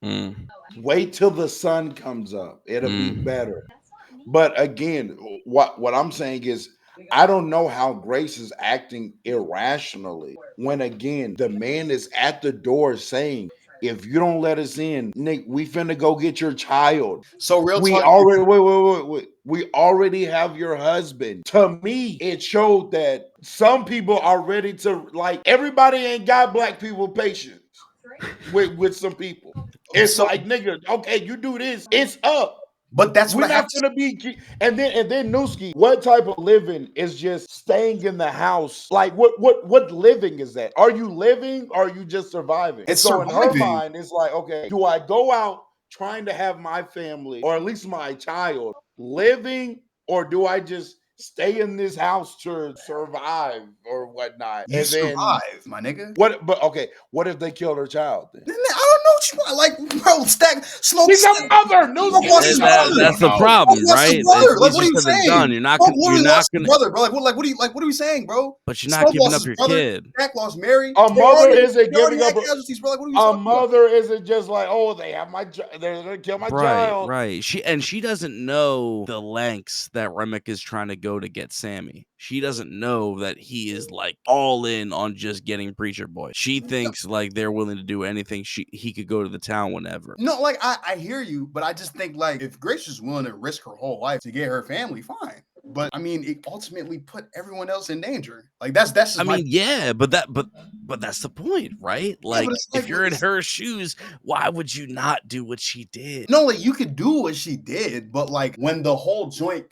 Speaker 1: Wait till the sun comes up. It'll be better. But again, what I'm saying is, I don't know how Grace is acting irrationally when, again, the man is at the door saying, if you don't let us in, Nick, we finna go get your child.
Speaker 5: So
Speaker 1: we already have your husband. To me, it showed that some people are ready to, like, everybody ain't got black people patience with some people. It's like, nigga, okay, you do this, it's up.
Speaker 5: But that's
Speaker 1: we're not gonna be. And then Newski, what type of living is just staying in the house? Like what living is that? Are you living? Or are you just surviving?
Speaker 5: It's
Speaker 1: so
Speaker 5: surviving.
Speaker 1: In her mind, it's like, okay, do I go out trying to have my family or at least my child living, or do I just stay in this house to survive or whatnot?
Speaker 5: You survive, my nigga.
Speaker 1: What if they killed her child then?
Speaker 5: I don't know what you want. Like, bro, Smoke.
Speaker 1: He's a mother.
Speaker 3: That's the problem, right?
Speaker 5: Like, what are you saying?
Speaker 3: You're not gonna
Speaker 5: brother, bro. Like, what are we saying, bro?
Speaker 3: But you're not giving up your kid.
Speaker 5: Jack lost Mary.
Speaker 1: A mother isn't giving up.
Speaker 5: A
Speaker 1: mother isn't just like, oh, they're gonna kill my child.
Speaker 3: Right. She doesn't know the lengths that Remick is trying to go to get Sammy. She doesn't know that he is like all in on just getting Preacher Boy. She thinks like they're willing to do anything. He could go to the town whenever.
Speaker 5: No, like I hear you, but I just think like if Grace is willing to risk her whole life to get her family, fine. But I mean, it ultimately put everyone else in danger. Like that's. Just
Speaker 3: but that's the point, right? Like, if you're in her shoes, why would you not do what she did?
Speaker 5: No, like you could do what she did, but like when the whole joint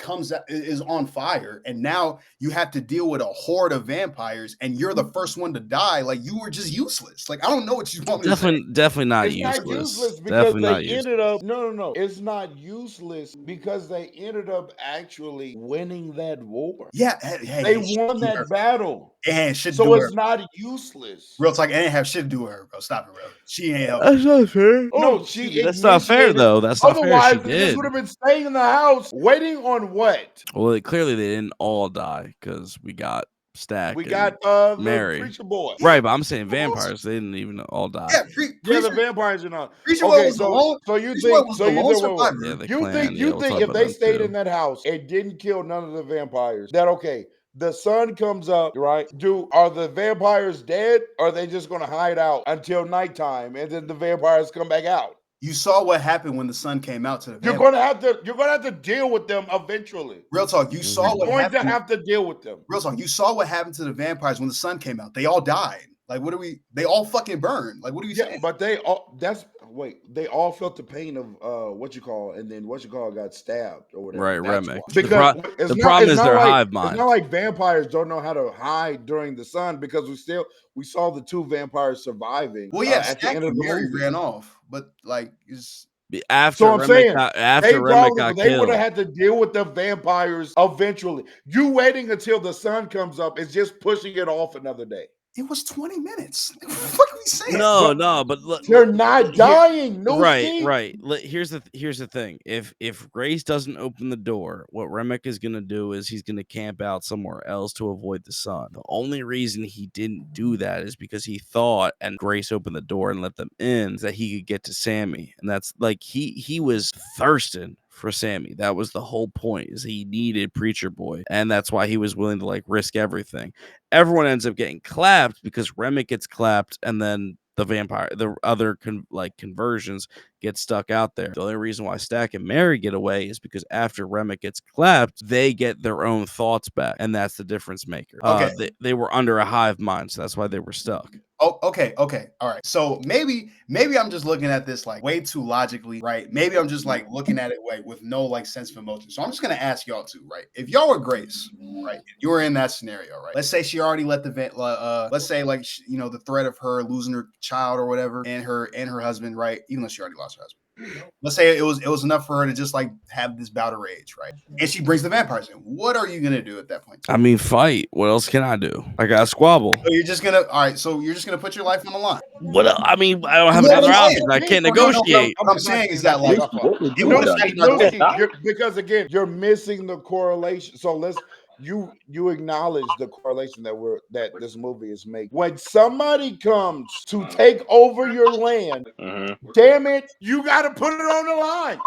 Speaker 5: is on fire, and now you have to deal with a horde of vampires, and you're the first one to die, like you were just useless. Like I don't know what you want me to say.
Speaker 3: Definitely not
Speaker 1: it's
Speaker 3: useless.
Speaker 1: Not useless because they ended up. No. It's not useless because they ended up actually winning that war.
Speaker 5: Yeah,
Speaker 1: they won that battle.
Speaker 5: And shit.
Speaker 1: So it's not useless.
Speaker 5: Real talk, it ain't have shit to do with her, bro. Stop it, bro. She ain't helping.
Speaker 3: That's not fair.
Speaker 1: No,
Speaker 3: that's not fair though. That's not
Speaker 1: otherwise,
Speaker 3: fair.
Speaker 1: Otherwise, they would have been staying in the house waiting on what?
Speaker 3: Well, clearly they didn't all die because we got Stack.
Speaker 1: We got
Speaker 3: Mary.
Speaker 1: The Preacher Boy.
Speaker 3: Right, but I'm saying vampires. They didn't even all die.
Speaker 5: Yeah,
Speaker 1: the vampires are not.
Speaker 5: Preacher Boy was alone.
Speaker 1: So you think if they stayed in that house and didn't kill none of the vampires, that okay, the sun comes up, right? Are the vampires dead? Or are they just gonna hide out until nighttime and then the vampires come back out?
Speaker 5: You saw what happened when the sun came out to the
Speaker 1: You're
Speaker 5: vampires.
Speaker 1: gonna have to deal with them eventually.
Speaker 5: Real talk, you saw
Speaker 1: You're
Speaker 5: what
Speaker 1: going to
Speaker 5: happened.
Speaker 1: have to deal with them.
Speaker 5: Real talk, you saw what happened to the vampires when the sun came out. They all died. Like, what are we? They all fucking burned. Like, what are we saying?
Speaker 1: But they all they all felt the pain of and then got stabbed or whatever.
Speaker 3: Right,
Speaker 1: That's
Speaker 3: Remick.
Speaker 1: why. Because
Speaker 3: The problem is their
Speaker 1: like,
Speaker 3: hive mind.
Speaker 1: It's not like vampires don't know how to hide during the sun because we saw the two vampires surviving.
Speaker 5: Well, yeah,
Speaker 1: at the
Speaker 5: Stack
Speaker 1: end of
Speaker 5: and
Speaker 1: the
Speaker 5: Mary
Speaker 1: movie.
Speaker 5: ran off, but like, is
Speaker 3: After
Speaker 1: So I'm
Speaker 3: Remick
Speaker 1: saying
Speaker 3: got, after Remick got
Speaker 1: they would
Speaker 3: killed.
Speaker 1: have had to deal with the vampires eventually. You waiting until the sun comes up is just pushing it off another day.
Speaker 5: it was 20 minutes. What the fuck are we saying?
Speaker 3: No, but look,
Speaker 1: They're not dying. No,
Speaker 3: right. Here's the thing. If Grace doesn't open the door, what Remick is gonna do is he's gonna camp out somewhere else to avoid the sun. The only reason he didn't do that is because he thought, and Grace opened the door and let them in, that he could get to Sammy, and that's like he was thirsting for Sammy. That was the whole point, is he needed Preacher Boy, and that's why he was willing to like risk everything. Everyone ends up getting clapped because Remick gets clapped, and then the other conversions get stuck out there. The only reason why Stack and Mary get away is because after Remick gets clapped, they get their own thoughts back, and that's the difference maker.
Speaker 5: Okay.
Speaker 3: They were under a hive mind, so that's why they were stuck.
Speaker 5: Oh, okay, all right. So maybe I'm just looking at this like way too logically, right? Maybe I'm just like looking at it with no like sense of emotion. So I'm just gonna ask y'all too, right? If y'all were Grace, right? You were in that scenario, right? Let's say she already let let's say like the threat of her losing her child or whatever, and her husband, right? Even though she already lost her husband. Let's say it was enough for her to just like have this bout of rage, right? And she brings the vampires in. What are you gonna do at that point?
Speaker 3: I mean, fight. What else can I do? I got to squabble.
Speaker 5: So you're just gonna put your life on the line.
Speaker 3: What else? I mean, I don't have
Speaker 5: You know
Speaker 3: another
Speaker 5: what I'm
Speaker 3: option.
Speaker 5: saying?
Speaker 3: I can't
Speaker 5: No, no, no,
Speaker 3: negotiate.
Speaker 5: What I'm saying is that like
Speaker 1: because again, you're missing the correlation. So you acknowledge the correlation that this movie is making. When somebody comes to take over your land, damn it, you got to put it on the line.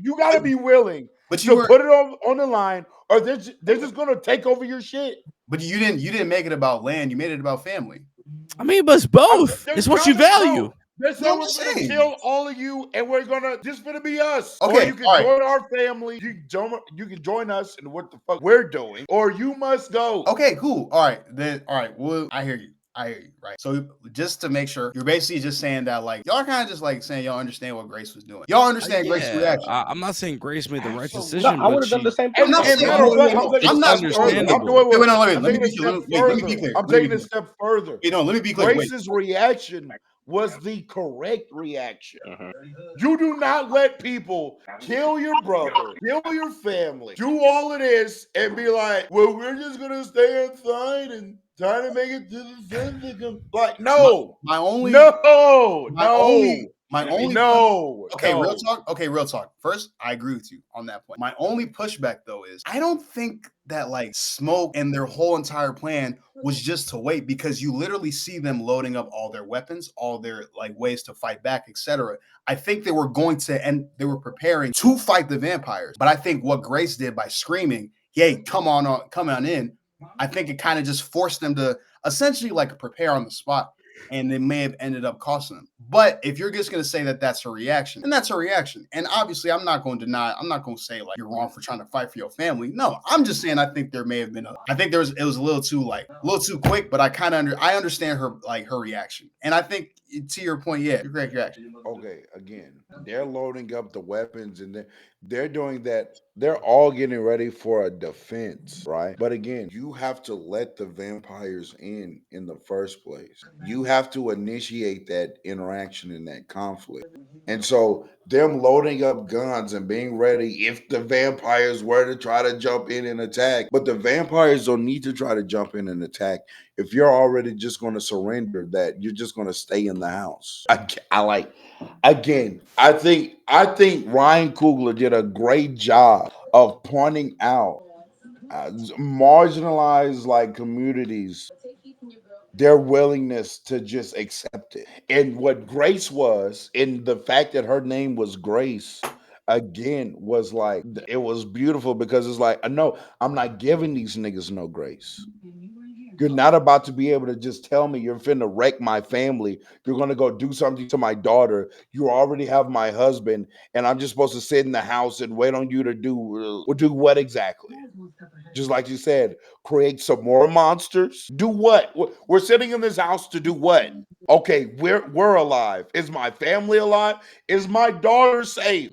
Speaker 1: You got to be willing to put it on the line, or they're just gonna take over your shit.
Speaker 5: But you didn't make it about land. You made it about family.
Speaker 3: I mean, but it's both. It's what you value.
Speaker 1: They're saying we're gonna kill all of you, and we're gonna be us.
Speaker 5: Okay,
Speaker 1: or you can join our family. You can join us in what the fuck we're doing, or you must go.
Speaker 5: Okay, cool. All right, then. All right. Well, I hear you. Right. So just to make sure, you're basically just saying that like y'all kind of just like saying y'all understand what Grace was doing. Y'all understand Grace's reaction.
Speaker 3: I'm not saying Grace made the right decision.
Speaker 6: No, I would have done the same thing.
Speaker 5: I'm not saying let me be clear.
Speaker 1: I'm taking a step further.
Speaker 5: Let me be clear.
Speaker 1: Grace's reaction was the correct reaction. You do not let people kill your brother, kill your family, do all of this, and be like, well, we're just gonna stay inside and try to make it to the sun. Like, no.
Speaker 5: Okay, real talk. First, I agree with you on that point. My only pushback though is I don't think that like Smoke and their whole entire plan was just to wait, because you literally see them loading up all their weapons, all their like ways to fight back, etc. I think they were going to, and they were preparing to fight the vampires. But I think what Grace did by screaming, "Hey, come on in," I think it kind of just forced them to essentially like prepare on the spot, and it may have ended up costing them. But if you're just going to say that that's her reaction, then that's her reaction. And obviously, I'm not going to say like you're wrong for trying to fight for your family. No, I'm just saying I think there may have been it was a little too quick, but I understand her reaction. And I think to your point, yeah, you're correct. Your action.
Speaker 1: Okay, again, they're loading up the weapons and they're doing that. They're all getting ready for a defense, right? But again, you have to let the vampires in the first place. You have to initiate that interaction and that conflict. And so them loading up guns and being ready if the vampires were to try to jump in and attack. But the vampires don't need to try to jump in and attack if you're already just going to surrender, that you're just going to stay in the house. I think Ryan Coogler did a great job of pointing out marginalized like communities, their willingness to just accept it. And what Grace was, and the fact that her name was Grace, again was like it was beautiful because it's like, no, I'm not giving these niggas no grace. You're not about to be able to just tell me you're finna wreck my family. You're gonna go do something to my daughter. You already have my husband, and I'm just supposed to sit in the house and wait on you to do what exactly? Just like you said, create some more monsters. Do what? We're sitting in this house to do what? Okay, we're alive. Is my family alive? Is my daughter safe?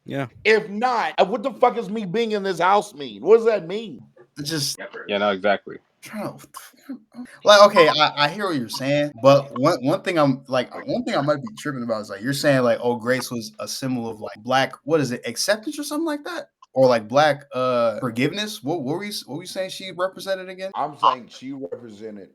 Speaker 3: Yeah.
Speaker 1: If not, what the fuck is me being in this house mean? What does that mean?
Speaker 5: It's just
Speaker 6: Yeah, no, exactly.
Speaker 5: like, okay, I hear what you're saying, but one thing I might be tripping about is like you're saying like, oh, Grace was a symbol of like black, what is it, acceptance or something like that, or like black forgiveness. What were we saying she represented again?
Speaker 1: I'm saying she represented.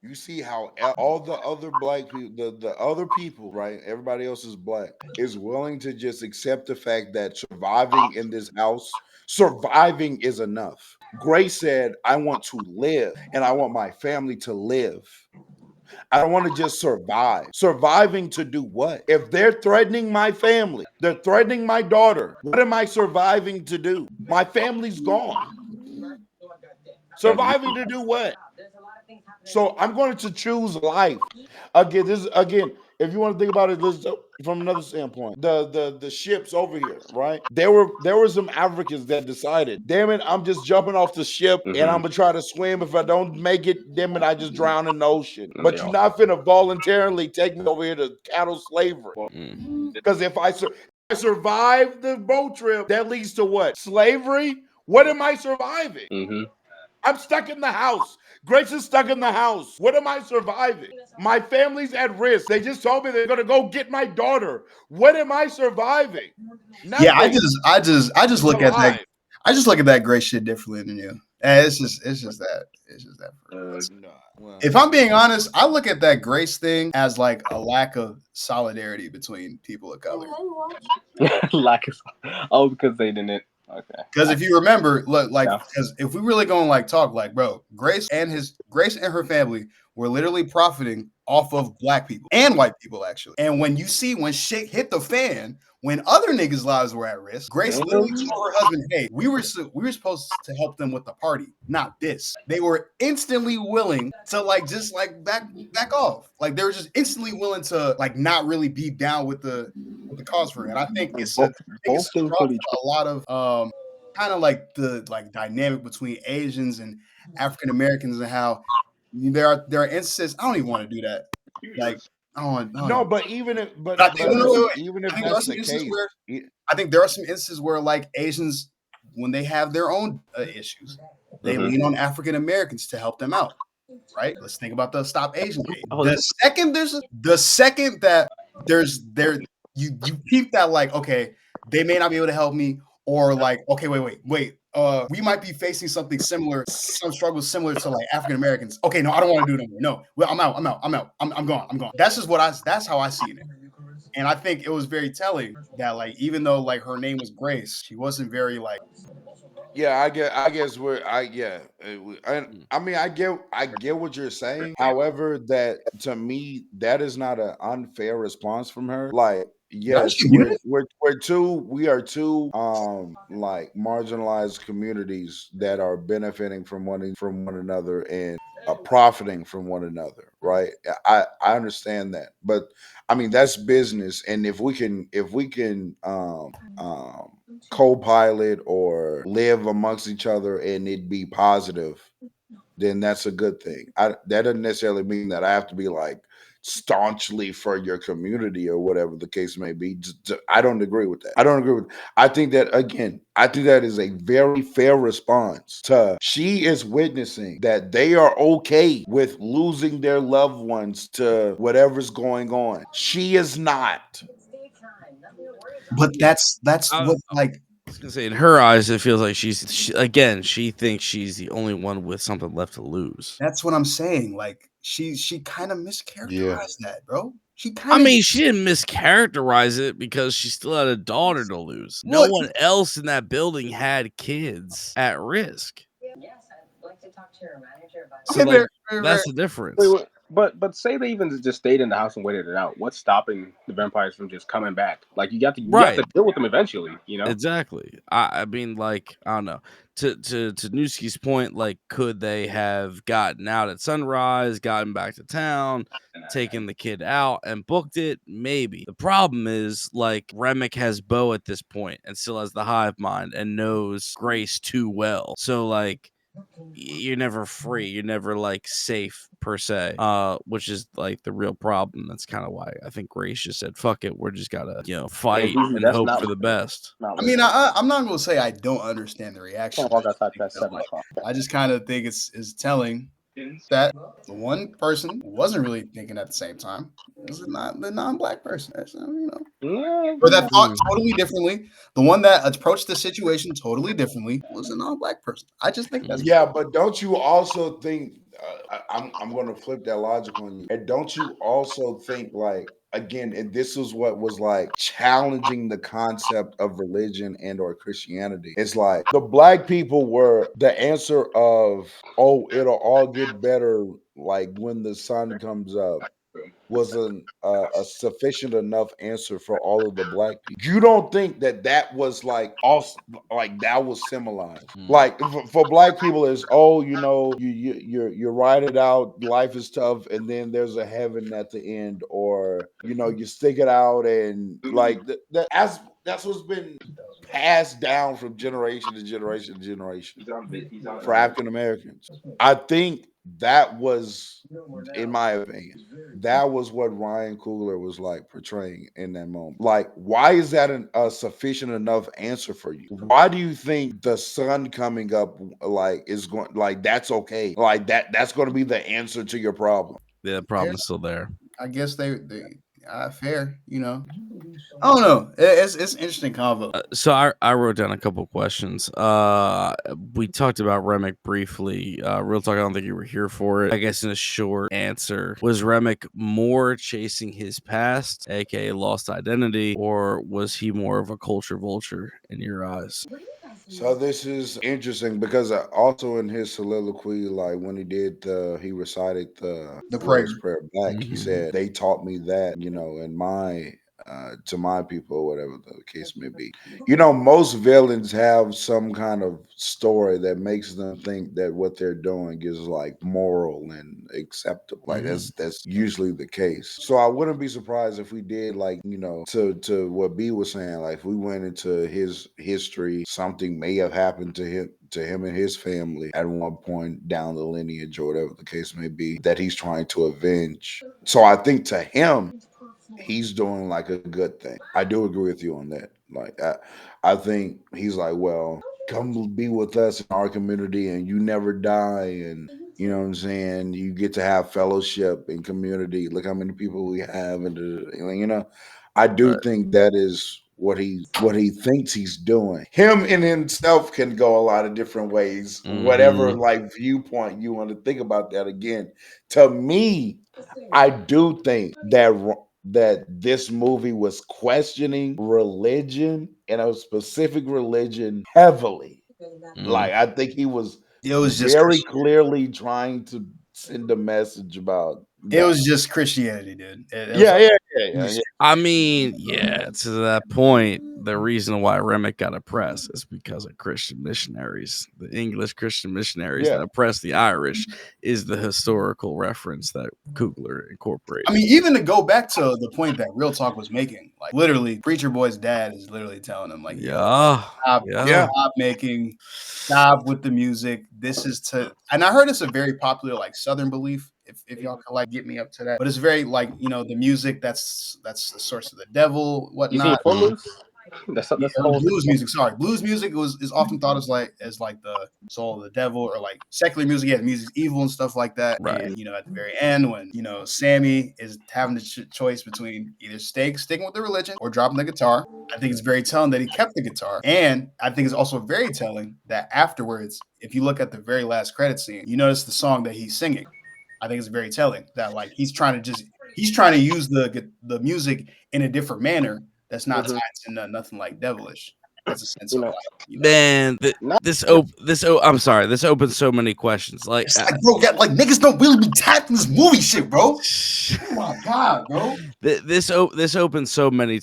Speaker 1: You see how all the other black people, the other people, right? Everybody else is black, is willing to just accept the fact that surviving in this house, surviving is enough. Grace said, I want to live and I want my family to live. I don't want to just survive. Surviving to do what? If they're threatening my family, they're threatening my daughter, what am I surviving to do? My family's gone. Surviving to do what? So I'm going to choose life. Again, if you want to think about it from another standpoint, the ships over here, right? There were some Africans that decided, damn it, I'm just jumping off the ship and I'm gonna try to swim. If I don't make it, damn it, I just drown in the ocean. But you're not finna voluntarily take me over here to cattle slavery. Because if I survive the boat trip, that leads to what? Slavery? What am I surviving? I'm stuck in the house. Grace is stuck in the house. What am I surviving? My family's at risk. They just told me they're gonna go get my daughter. What am I surviving? Nothing.
Speaker 5: Yeah, I just look at that. I just look at that Grace shit differently than you. And it's just that. If I'm being honest, I look at that Grace thing as like a lack of solidarity between people of color.
Speaker 6: Because they didn't. Okay.
Speaker 5: Because if you remember, look, like, because if we really go and like talk, like, bro, Grace and her family were literally profiting off of black people and white people, actually. And when shit hit the fan, when other niggas' lives were at risk, Grace literally told her husband, "Hey, we were supposed to help them with the party, not this." They were instantly willing to like just like back off. Like they were just instantly willing to like not really be down with the cause for it. And I think it's a lot of kind of like the like dynamic between Asians and African Americans and how there are instances. I don't even want to do that. Like I don't know.
Speaker 1: But even if
Speaker 5: that's
Speaker 1: the case,
Speaker 5: I think there are some instances where like Asians, when they have their own issues, they lean on African Americans to help them out. Right? Let's think about the Stop Asian Day. The second that you keep that like, okay, they may not be able to help me, or like, okay, wait. We might be facing something similar, some struggles similar to like African Americans. Okay, no, I don't want to do it anymore. No, well, I'm out. I'm gone. That's how I see it. And I think it was very telling that like, even though like her name was Grace, she wasn't very like.
Speaker 1: Yeah, I get what you're saying. However, that to me, that is not an unfair response from her. Like, yes, we are two like marginalized communities that are benefiting from one another and profiting from one another, right? I understand that, but I mean that's business, and if we can co-pilot or live amongst each other and it be positive, then that's a good thing. That doesn't necessarily mean that I have to be like staunchly for your community or whatever the case may be. I don't agree with that. I think that is a very fair response to she is witnessing that they are okay with losing their loved ones to whatever's going on. She is not.
Speaker 5: But that's what like
Speaker 3: I was gonna say in her eyes it feels like she thinks she's the only one with something left to lose.
Speaker 5: That's what I'm saying. Like she kind of mischaracterized that, bro. She didn't
Speaker 3: mischaracterize it because she still had a daughter to lose. No one else in that building had kids at risk.
Speaker 9: Yes, I'd like to talk to your manager about
Speaker 3: so like, that's the difference.
Speaker 6: But say they even just stayed in the house and waited it out. What's stopping the vampires from just coming back? Like you have to deal with them eventually, you know?
Speaker 3: Exactly. I mean, like, I don't know. To Newski's point, like, could they have gotten out at sunrise, gotten back to town, taken the kid out and booked it? Maybe. The problem is, like, Remick has Bo at this point and still has the hive mind and knows Grace too well. So, like, you're never free. You're never like safe per se. Which is like the real problem. That's kind of why I think Grace just said, "Fuck it, we're just gotta fight and
Speaker 6: That's
Speaker 3: hope
Speaker 6: not
Speaker 3: for the best."
Speaker 5: I mean, I'm not gonna say I don't understand the reaction.
Speaker 6: Can't walk outside past 7 o'clock.
Speaker 5: I just kind of think it's telling that the one person who wasn't really thinking at the same time is the non-black person. Or that thought totally differently. The one that approached the situation totally differently was a non-black person. I just think that's
Speaker 1: but don't you also think? I'm going to flip that logic on you. And don't you also think like? Again, and this is what was like challenging the concept of religion and or Christianity. It's like the black people were the answer of, oh, it'll all get better like when the sun comes up, was a sufficient enough answer for all of the black people. You don't think that was like also like that was symbolized? Like for black people is, oh, you ride it out, life is tough, and then there's a heaven at the end, or you stick it out, and like that's what's been passed down from generation to generation to generation for African Americans. I think that was, in my opinion, that was what Ryan Coogler was like portraying in that moment. Like, why is that a sufficient enough answer for you? Why do you think the sun coming up like is going like that's okay? Like that's going to be the answer to your problem?
Speaker 3: Yeah, the problem is still there.
Speaker 5: I guess they fair, I don't know. It's an interesting convo.
Speaker 3: So I wrote down a couple questions. We talked about Remick briefly. Real talk, I don't think you were here for it. I guess in a short answer, was Remick more chasing his past, aka lost identity, or was he more of a culture vulture in your eyes?
Speaker 1: So this is interesting because also in his soliloquy, like when he recited the prayer back, he said, "They taught me that, in my to my people," or whatever the case may be. Most villains have some kind of story that makes them think that what they're doing is like moral and acceptable. Like that's usually the case. So I wouldn't be surprised if we did like, to what B was saying, like if we went into his history, something may have happened to him and his family at one point down the lineage or whatever the case may be that he's trying to avenge. So I think to him, he's doing like a good thing. I do agree with you on that. Like I think he's like, well, come be with us in our community and you never die, and you know what I'm saying, you get to have fellowship and community. Look how many people we have, and I do think that is what he thinks he's doing. Him in himself can go a lot of different ways. Whatever like viewpoint you want to think about that. Again, to me, I do think that this movie was questioning religion and a specific religion heavily. Like I think it was just very clearly trying to send a message about
Speaker 5: it was just Christianity, dude.
Speaker 1: Yeah.
Speaker 3: I mean, to that point, the reason why Remick got oppressed is because of Christian missionaries. The English Christian missionaries that oppressed the Irish is the historical reference that Coogler incorporated.
Speaker 5: I mean, even to go back to the point that Real Talk was making, like literally, Preacher Boy's dad is literally telling him, like, stop making, stop with the music. This is and I heard it's a very popular like Southern belief. If y'all can like get me up to that, but it's very like the music that's the source of the devil, whatnot.
Speaker 6: That's
Speaker 5: blues music. Sorry, blues music is often thought as like the soul of the devil, or like secular music. Yeah, music's evil and stuff like that.
Speaker 3: Right.
Speaker 5: And at the very end, when Sammy is having the choice between either sticking with the religion or dropping the guitar, I think it's very telling that he kept the guitar. And I think it's also very telling that afterwards, if you look at the very last credit scene, you notice the song that he's singing. I think it's very telling that like he's trying to use the music in a different manner that's not tied to nothing like devilish. has a sense
Speaker 6: You
Speaker 5: of
Speaker 6: know,
Speaker 5: like,
Speaker 3: Man,
Speaker 6: not
Speaker 3: I'm sorry. This opens so many questions. Like,
Speaker 5: it's like, bro, like niggas don't really be tapping this movie shit, bro. Oh my god, bro.
Speaker 3: this opens so many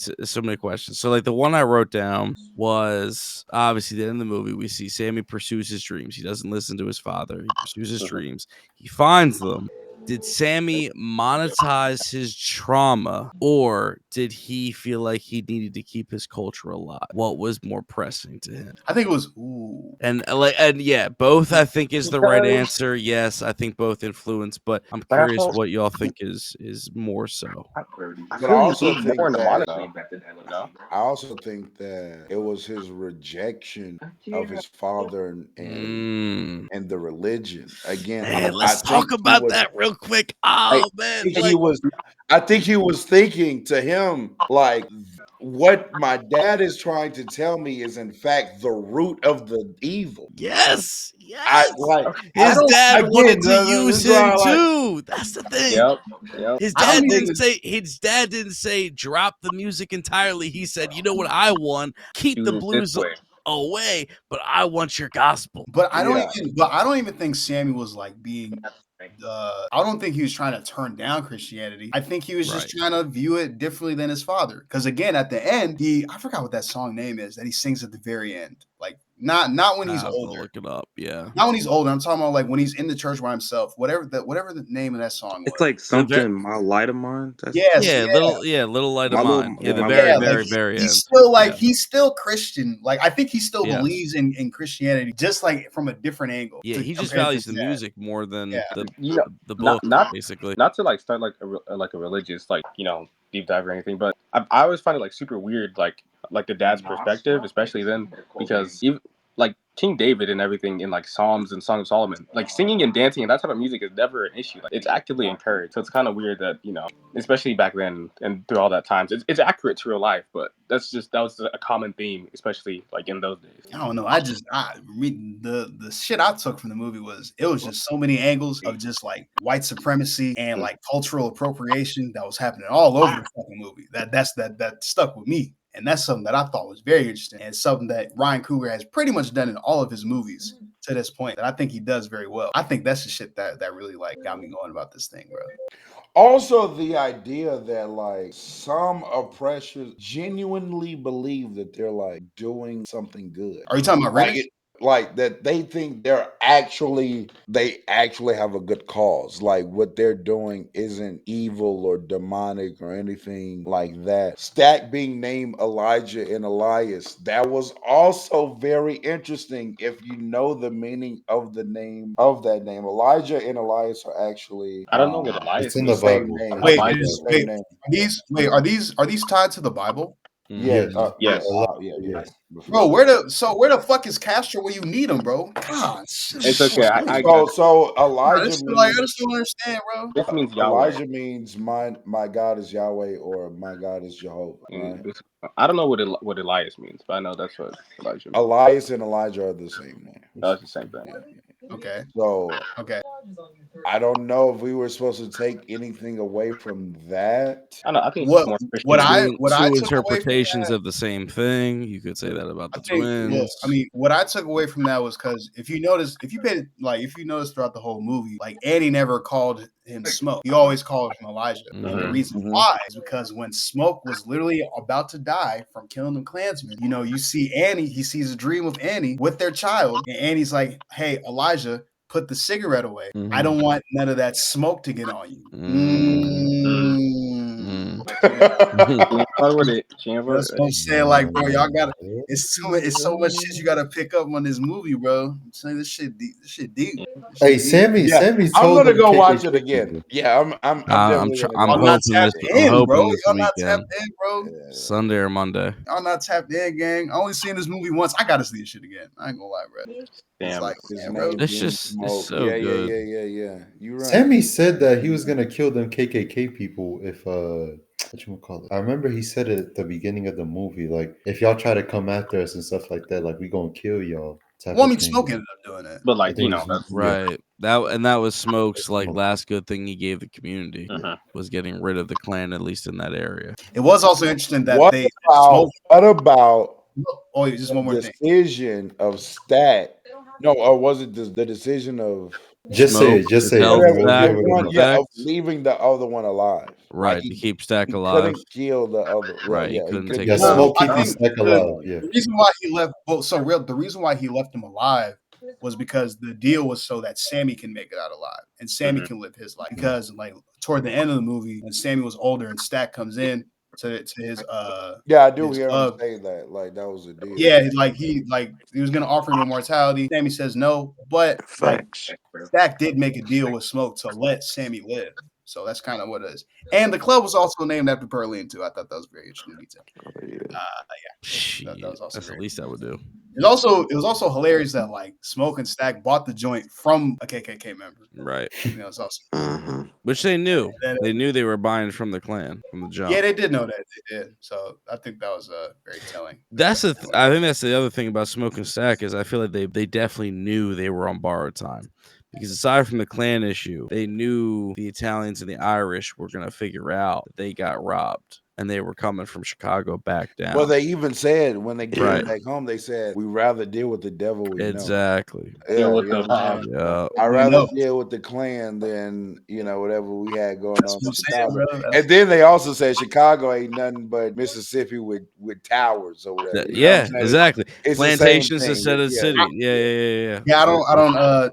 Speaker 3: questions. So like the one I wrote down was obviously the end of the movie. We see Sammy pursues his dreams. He doesn't listen to his father. He pursues his dreams. He finds them. Did Sammy monetize his trauma, or did he feel like he needed to keep his culture alive? What was more pressing to him?
Speaker 5: I think it was ooh.
Speaker 3: And yeah, both I think is the right
Speaker 6: Because-
Speaker 3: answer. Yes, I think both influence, but I'm
Speaker 6: But I
Speaker 3: curious
Speaker 6: thought-
Speaker 3: what y'all think is more so.
Speaker 1: But I also think
Speaker 6: more in the
Speaker 1: that
Speaker 6: monetary. No?
Speaker 1: I also think that it was his rejection of his father and the religion. Again,
Speaker 3: Man,
Speaker 1: I
Speaker 3: let's
Speaker 1: think
Speaker 3: talk
Speaker 1: he
Speaker 3: about
Speaker 1: was-
Speaker 3: that real quick. Oh man,
Speaker 1: I think he was thinking to him like, what my dad is trying to tell me is in fact the root of the evil.
Speaker 3: yes.
Speaker 1: I like
Speaker 3: His dad
Speaker 1: again,
Speaker 3: wanted to
Speaker 1: this
Speaker 3: use
Speaker 1: is why
Speaker 3: him
Speaker 1: I like-
Speaker 3: too. That's the thing.
Speaker 6: Yep.
Speaker 3: His
Speaker 5: I
Speaker 3: dad
Speaker 5: don't
Speaker 3: didn't
Speaker 5: even-
Speaker 3: say. His dad didn't say drop the music entirely. He said, "You know what I want? Keep the
Speaker 6: Do it
Speaker 3: blues
Speaker 6: this way.
Speaker 3: away, but I want your gospel."
Speaker 5: But I don't
Speaker 1: Yeah.
Speaker 5: even think Sammy was like being I don't think he was trying to turn down Christianity. I think he was just
Speaker 3: Right.
Speaker 5: trying to view it differently than his father. Because again, at the end, I forgot what that song name is that he sings at the very end. Like not when he's
Speaker 3: I'll have to
Speaker 5: older.
Speaker 3: look it up. Yeah.
Speaker 5: Not when he's older. I'm talking about like when he's in the church by himself. Whatever the name of that song was.
Speaker 8: It's like something my light of mine. That's
Speaker 5: Yes,
Speaker 3: little light of
Speaker 8: My little-
Speaker 3: mine. Yeah, the
Speaker 8: my
Speaker 3: very,
Speaker 8: little-
Speaker 3: very,
Speaker 5: like,
Speaker 3: very
Speaker 5: he's
Speaker 3: end.
Speaker 5: still like
Speaker 3: Yeah.
Speaker 5: he's still Christian. Like I think he still
Speaker 3: Yes.
Speaker 5: believes in Christianity, just like from a different angle.
Speaker 3: Yeah,
Speaker 5: to
Speaker 3: he just
Speaker 5: compare to
Speaker 3: values the
Speaker 5: his dad.
Speaker 3: music more than
Speaker 5: Yeah.
Speaker 6: You know,
Speaker 3: the book, basically.
Speaker 6: not to like start like a religious like deep dive or anything, but I always find it like super weird like the dad's perspective, especially then, because even like King David and everything in like Psalms and Song of Solomon, like singing and dancing and that type of music is never an issue. Like, it's actively encouraged. So it's kind of weird that especially back then and through all that times, it's accurate to real life, but that was a common theme, especially like in those days.
Speaker 5: I don't know. The shit I took from the movie was it was just so many angles of just like white supremacy and like cultural appropriation that was happening all over the fucking movie. That stuck with me. And that's something that I thought was very interesting and something that Ryan Coogler has pretty much done in all of his movies to this point that I think he does very well. I think that's the shit that really like got me going about this thing, bro.
Speaker 1: Also, the idea that like some oppressors genuinely believe that they're like doing something good.
Speaker 5: Are you talking about
Speaker 1: Like
Speaker 5: Rennick?
Speaker 1: like that they think they actually have a good cause. Like what they're doing isn't evil or demonic or anything like that. Stack being named Elijah and Elias, that was also very interesting if you know the meaning of the name of that name. Elijah and Elias are actually
Speaker 6: I don't know what Elias
Speaker 7: It's in
Speaker 6: means.
Speaker 7: the Bible.
Speaker 1: name.
Speaker 5: Wait,
Speaker 1: The same name.
Speaker 5: are these tied to the Bible?
Speaker 1: Yeah,
Speaker 6: Yes.
Speaker 1: yeah.
Speaker 5: Bro, where the fuck is Castro when you need him, bro? God,
Speaker 6: It's okay. I
Speaker 1: So
Speaker 5: I
Speaker 1: Elijah
Speaker 5: just
Speaker 1: means,
Speaker 5: don't understand, bro.
Speaker 6: this means Yahweh.
Speaker 1: Elijah means my God is Yahweh or my God is Jehovah. Right?
Speaker 6: I don't know what Elias means, but I know that's what Elijah means.
Speaker 1: Elias and Elijah are the same name.
Speaker 6: That's the same thing.
Speaker 5: Okay.
Speaker 1: So
Speaker 5: Okay.
Speaker 1: I don't know if we were supposed to take anything away from that.
Speaker 6: I don't know. I think
Speaker 5: What-
Speaker 6: it's more Christian.
Speaker 5: what I
Speaker 3: Two
Speaker 5: took away from
Speaker 3: interpretations
Speaker 5: that-
Speaker 3: of the same thing. You could say that about the
Speaker 5: I think,
Speaker 3: twins.
Speaker 5: well, I mean, what I took away from that was because if you notice throughout the whole movie, like Annie never called him Smoke. He always called him Elijah. And the
Speaker 3: Mhm.
Speaker 5: reason
Speaker 1: Mhm.
Speaker 5: why is because when Smoke was literally about to die from killing them Klansmen, you see Annie, he sees a dream of Annie with their child, and Annie's like, "Hey, Elijah, put the cigarette away. I
Speaker 3: Mhm.
Speaker 5: don't want none of that smoke to get on you."
Speaker 6: What would it? Chamber?
Speaker 5: That's what I'm saying. Like, bro, y'all got it's so much shit you got to pick up on this movie, bro. I'm saying this shit deep. This shit deep.
Speaker 7: Hey, Sammy,
Speaker 1: Yeah,
Speaker 7: Sammy
Speaker 1: I'm
Speaker 7: told
Speaker 1: gonna
Speaker 7: them
Speaker 1: go
Speaker 7: KKK
Speaker 1: watch it
Speaker 7: people.
Speaker 1: again. Yeah, I'm
Speaker 3: I'm
Speaker 1: definitely
Speaker 3: I'm
Speaker 5: Y'all
Speaker 1: gonna
Speaker 5: not
Speaker 3: hoping
Speaker 5: tapped
Speaker 3: this.
Speaker 5: in,
Speaker 3: I'm hoping
Speaker 5: bro.
Speaker 3: this
Speaker 5: Y'all not
Speaker 3: weekend,
Speaker 5: tapped in, bro.
Speaker 1: Yeah.
Speaker 3: Sunday or Monday.
Speaker 5: Y'all not tapped in, gang. I only seen this movie once. I gotta see this shit again. I ain't gonna lie, bro. It's
Speaker 6: Damn.
Speaker 5: like,
Speaker 1: His
Speaker 5: damn, bro.
Speaker 1: name
Speaker 3: It's
Speaker 1: being
Speaker 3: just- it's
Speaker 1: Smoke.
Speaker 3: so
Speaker 1: yeah,
Speaker 3: good.
Speaker 1: Yeah. You right.
Speaker 7: Sammy said that he was gonna kill them KKK people if what you call it. I remember he said it at the beginning of the movie, like if y'all try to come after us and stuff like that, like we gonna kill y'all. type
Speaker 5: Well, I
Speaker 7: of
Speaker 5: mean,
Speaker 7: thing.
Speaker 5: Smoke ended up doing that.
Speaker 6: But
Speaker 7: I
Speaker 6: like
Speaker 7: think
Speaker 6: that's
Speaker 7: it's-
Speaker 3: Right. That was Smoke's like last good thing he gave the community
Speaker 6: Mhm.
Speaker 3: was getting rid of the Klan, at least in that area.
Speaker 5: It was also interesting that
Speaker 1: What
Speaker 5: they
Speaker 1: about
Speaker 5: Smoke.
Speaker 1: what about
Speaker 5: Oh, just one more thing.
Speaker 1: decision of Stack. No, or was it the decision of
Speaker 7: Just say it. Just say it.
Speaker 1: whatever
Speaker 7: We'll
Speaker 3: Stack
Speaker 7: give it
Speaker 1: one?
Speaker 7: enough.
Speaker 1: Yeah, of
Speaker 3: protect.
Speaker 1: leaving the other one alive. Like
Speaker 3: Right, to keep Stack
Speaker 1: he
Speaker 3: alive.
Speaker 1: couldn't kill the other.
Speaker 3: Right, he
Speaker 1: Yeah,
Speaker 3: couldn't take
Speaker 7: Yeah,
Speaker 3: him
Speaker 5: Well,
Speaker 3: out.
Speaker 7: Smoke
Speaker 5: I
Speaker 7: keeping
Speaker 5: think
Speaker 7: Stack alive. Yeah.
Speaker 5: the reason why he left, the reason why he left him alive was because the deal was so that Sammy can make it out alive and Sammy can live his life. Because like toward the end of the movie, when Sammy was older and Stack comes in to his
Speaker 1: Yeah, I do
Speaker 5: his
Speaker 1: hear him
Speaker 5: club.
Speaker 1: say that. Like that was a deal.
Speaker 5: Yeah, he was gonna offer him immortality. Sammy says no, but like
Speaker 4: Facts.
Speaker 5: Stack did make a deal with Smoke to let Sammy live. So that's kind of what it is. And the club was also named after Pearline too. I thought that was very interesting detail.
Speaker 3: Shit,
Speaker 5: That was also
Speaker 3: that's the
Speaker 5: very
Speaker 3: least I would do.
Speaker 5: It was also hilarious that like Smoke and Stack bought the joint from a KKK member.
Speaker 3: Right.
Speaker 5: You know, it's also
Speaker 3: Which they knew.
Speaker 5: And then-
Speaker 3: They knew they were buying from the clan, from the jump.
Speaker 5: yeah, they did know that. They did. So I think that was very telling.
Speaker 3: That's I think that's the other thing about Smoke and Stack is I feel like they definitely knew they were on borrowed time. Because aside from the clan issue, they knew the Italians and the Irish were gonna figure out that they got robbed and they were coming from Chicago back down.
Speaker 1: Well, they even said when they came
Speaker 3: Right.
Speaker 1: back home, they said we'd rather deal with the devil we know.
Speaker 3: Exactly.
Speaker 1: Yeah,
Speaker 6: Deal with
Speaker 1: you know
Speaker 6: the
Speaker 1: what I'm saying?
Speaker 3: Yeah.
Speaker 1: I'd
Speaker 5: We
Speaker 1: rather
Speaker 5: know.
Speaker 1: deal with the Klan than whatever we had going
Speaker 5: That's
Speaker 1: on
Speaker 5: what
Speaker 1: in
Speaker 5: I'm saying,
Speaker 1: Chicago.
Speaker 5: bro. That's-
Speaker 1: And then they also said Chicago ain't nothing but Mississippi with towers or whatever. You know what
Speaker 3: Yeah,
Speaker 1: I'm saying?
Speaker 3: exactly.
Speaker 1: It's the same
Speaker 3: Plantations
Speaker 1: thing.
Speaker 3: instead of
Speaker 1: Yeah.
Speaker 3: city. Yeah.
Speaker 5: Yeah,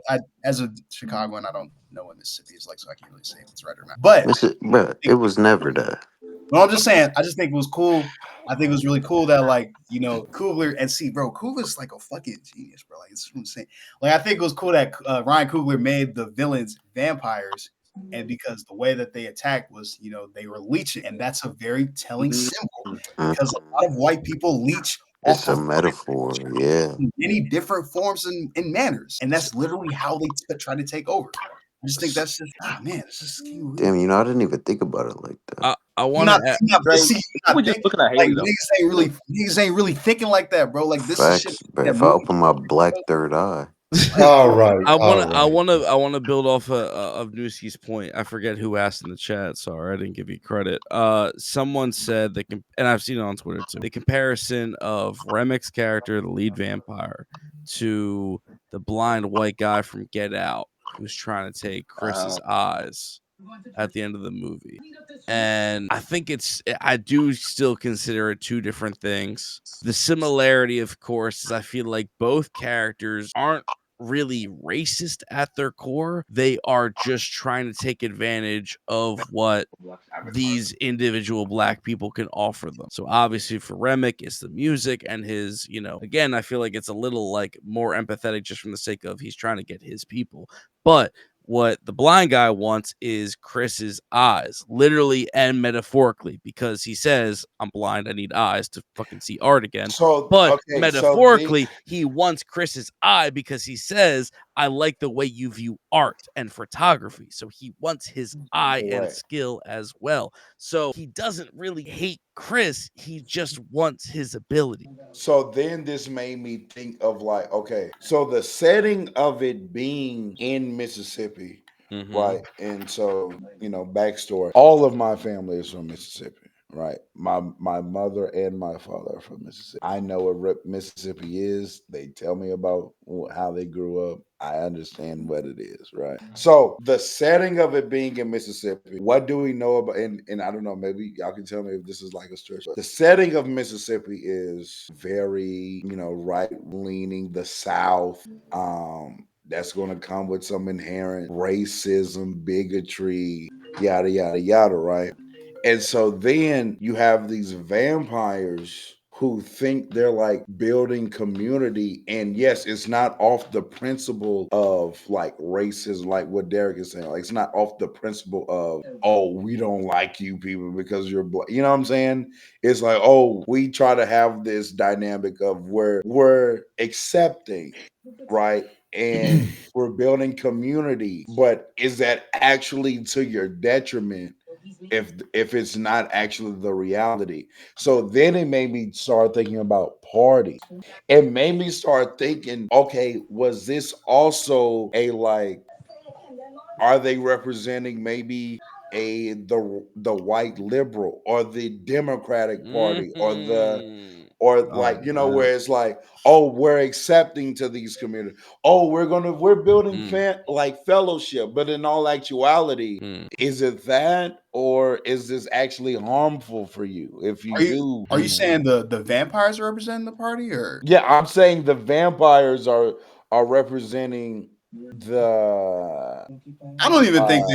Speaker 5: I as a Chicagoan, I don't know what Mississippi is like, so I can't really say if it's right or not. But
Speaker 4: Bro, it was never that.
Speaker 5: no, I'm just saying, I just think it was cool. I think it was really cool that, like, Coogler and see, bro, Coogler's like a fucking genius, bro. Like, it's insane. Like, I think it was cool that Ryan Coogler made the villains vampires, and because the way that they attacked was, they were leeching, and that's a very telling symbol because a lot of white people leech
Speaker 4: It's
Speaker 5: off
Speaker 4: a
Speaker 5: of
Speaker 4: metaphor. Yeah.
Speaker 5: many different forms and manners, and that's literally how they try to take over. I just think that's just man, it's just
Speaker 4: Damn, I didn't even think about it like that.
Speaker 3: I want to
Speaker 6: We're just looking at Haley, though.
Speaker 5: niggas ain't really thinking like that, bro. Like this is shit.
Speaker 4: Facts, bro. If I open my black third eye.
Speaker 7: All right.
Speaker 3: I want to build off of Newski's point. I forget who asked in the chat. Sorry, I didn't give you credit. Someone said and I've seen it on Twitter too. The comparison of Remek's character, the lead vampire, to the blind white guy from Get Out, who's trying to take Chris's eyes at the end of the movie. And I think I do still consider it two different things. The similarity, of course, is I feel like both characters aren't really racist at their core. They are just trying to take advantage of what these individual black people can offer them. So obviously for Remek, it's the music and his, again, I feel like it's a little like more empathetic just from the sake of he's trying to get his people. But what the blind guy wants is Chris's eyes, literally and metaphorically, because he says, I'm blind, I need eyes to fucking see art again. But metaphorically, he wants Chris's eye because he says, I like the way you view art and photography. So he wants his eye and skill as well. So he doesn't really hate Chris. He just wants his ability.
Speaker 1: So then this made me think of like, okay, so the setting of it being in Mississippi, right? And so, backstory, all of my family is from Mississippi. Right, my mother and my father are from Mississippi. I know what Mississippi is. They tell me about how they grew up. I understand what it is, right? So the setting of it being in Mississippi, what do we know about? And I don't know, maybe y'all can tell me if this is like a stretch. But the setting of Mississippi is very, right leaning, the South. That's going to come with some inherent racism, bigotry, yada yada yada, right? And so then you have these vampires who think they're like building community. And yes, it's not off the principle of like racism, like what Derek is saying. Like it's not off the principle of, oh, we don't like you people because you're black. You know what I'm saying? It's like, oh, we try to have this dynamic of where we're accepting, right? And we're building community. But is that actually to your detriment? If it's not actually the reality. So then it made me start thinking about parties. It made me start thinking, okay, was this also a like, are they representing maybe the white liberal or the Democratic Party or the or like, you know, where it's like, oh, we're accepting to these communities. Oh, we're building like fellowship. But in all actuality, is it that, or is this actually harmful for you if you
Speaker 5: Are you saying the vampires are representing the party, or?
Speaker 1: Yeah, I'm saying the vampires are representing the.
Speaker 5: I don't even think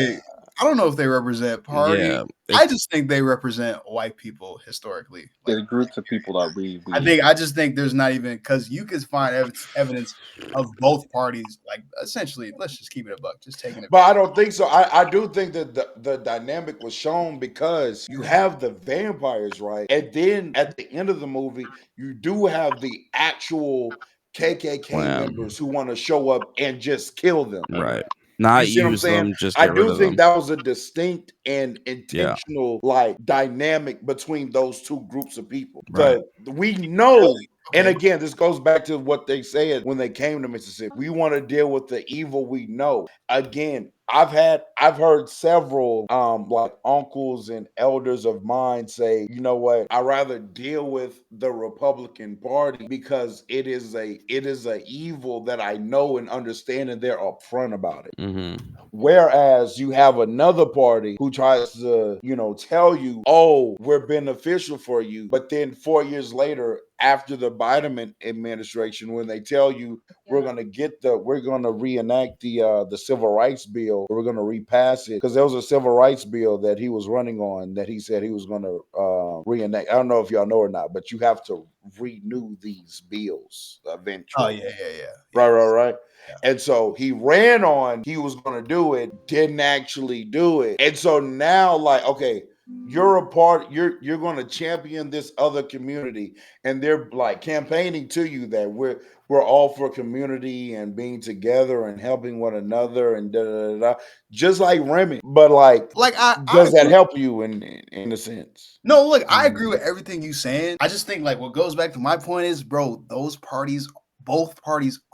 Speaker 5: I don't know if they represent party.
Speaker 3: Yeah,
Speaker 5: I just think they represent white people historically.
Speaker 6: The groups of people that we
Speaker 5: I just think there's not even, because you can find evidence of both parties, like essentially, let's just keep it a buck, just taking it.
Speaker 1: But I don't think so. I do think that the dynamic was shown because you have the vampires, right? And then at the end of the movie, you do have the actual KKK members who want to show up and just kill them.
Speaker 3: Right. Not
Speaker 1: you see what I'm
Speaker 3: use
Speaker 1: saying?
Speaker 3: them, just
Speaker 1: I
Speaker 3: get rid
Speaker 1: do
Speaker 3: of
Speaker 1: think
Speaker 3: them.
Speaker 1: that was a distinct and intentional like dynamic between those two groups of people.
Speaker 3: Right.
Speaker 1: But we know, and again, this goes back to what they said when they came to Mississippi. We want to deal with the evil we know. Again, I've heard several like uncles and elders of mine say, you know what, I'd rather deal with the Republican Party because it is a evil that I know and understand, and they're upfront about it. Whereas you have another party who tries to, you know, tell you, oh, we're beneficial for you, but then 4 years later, after the Biden administration, when they tell you we're going to reenact the civil rights bill, we're going to repass it, because there was a civil rights bill that he was running on that he said he was going to reenact. I don't know if y'all know or not, but you have to renew these bills eventually.
Speaker 5: Oh yeah.
Speaker 1: Right. And so he ran on, he was going to do it, didn't actually do it. And so now, like, okay, you're going to champion this other community, and they're like campaigning to you that we're all for community and being together and helping one another and da da da, just like Remy. But does that help you in a sense?
Speaker 5: No, look, I agree with everything you saying. I just think like what goes back to my point is, bro, both parties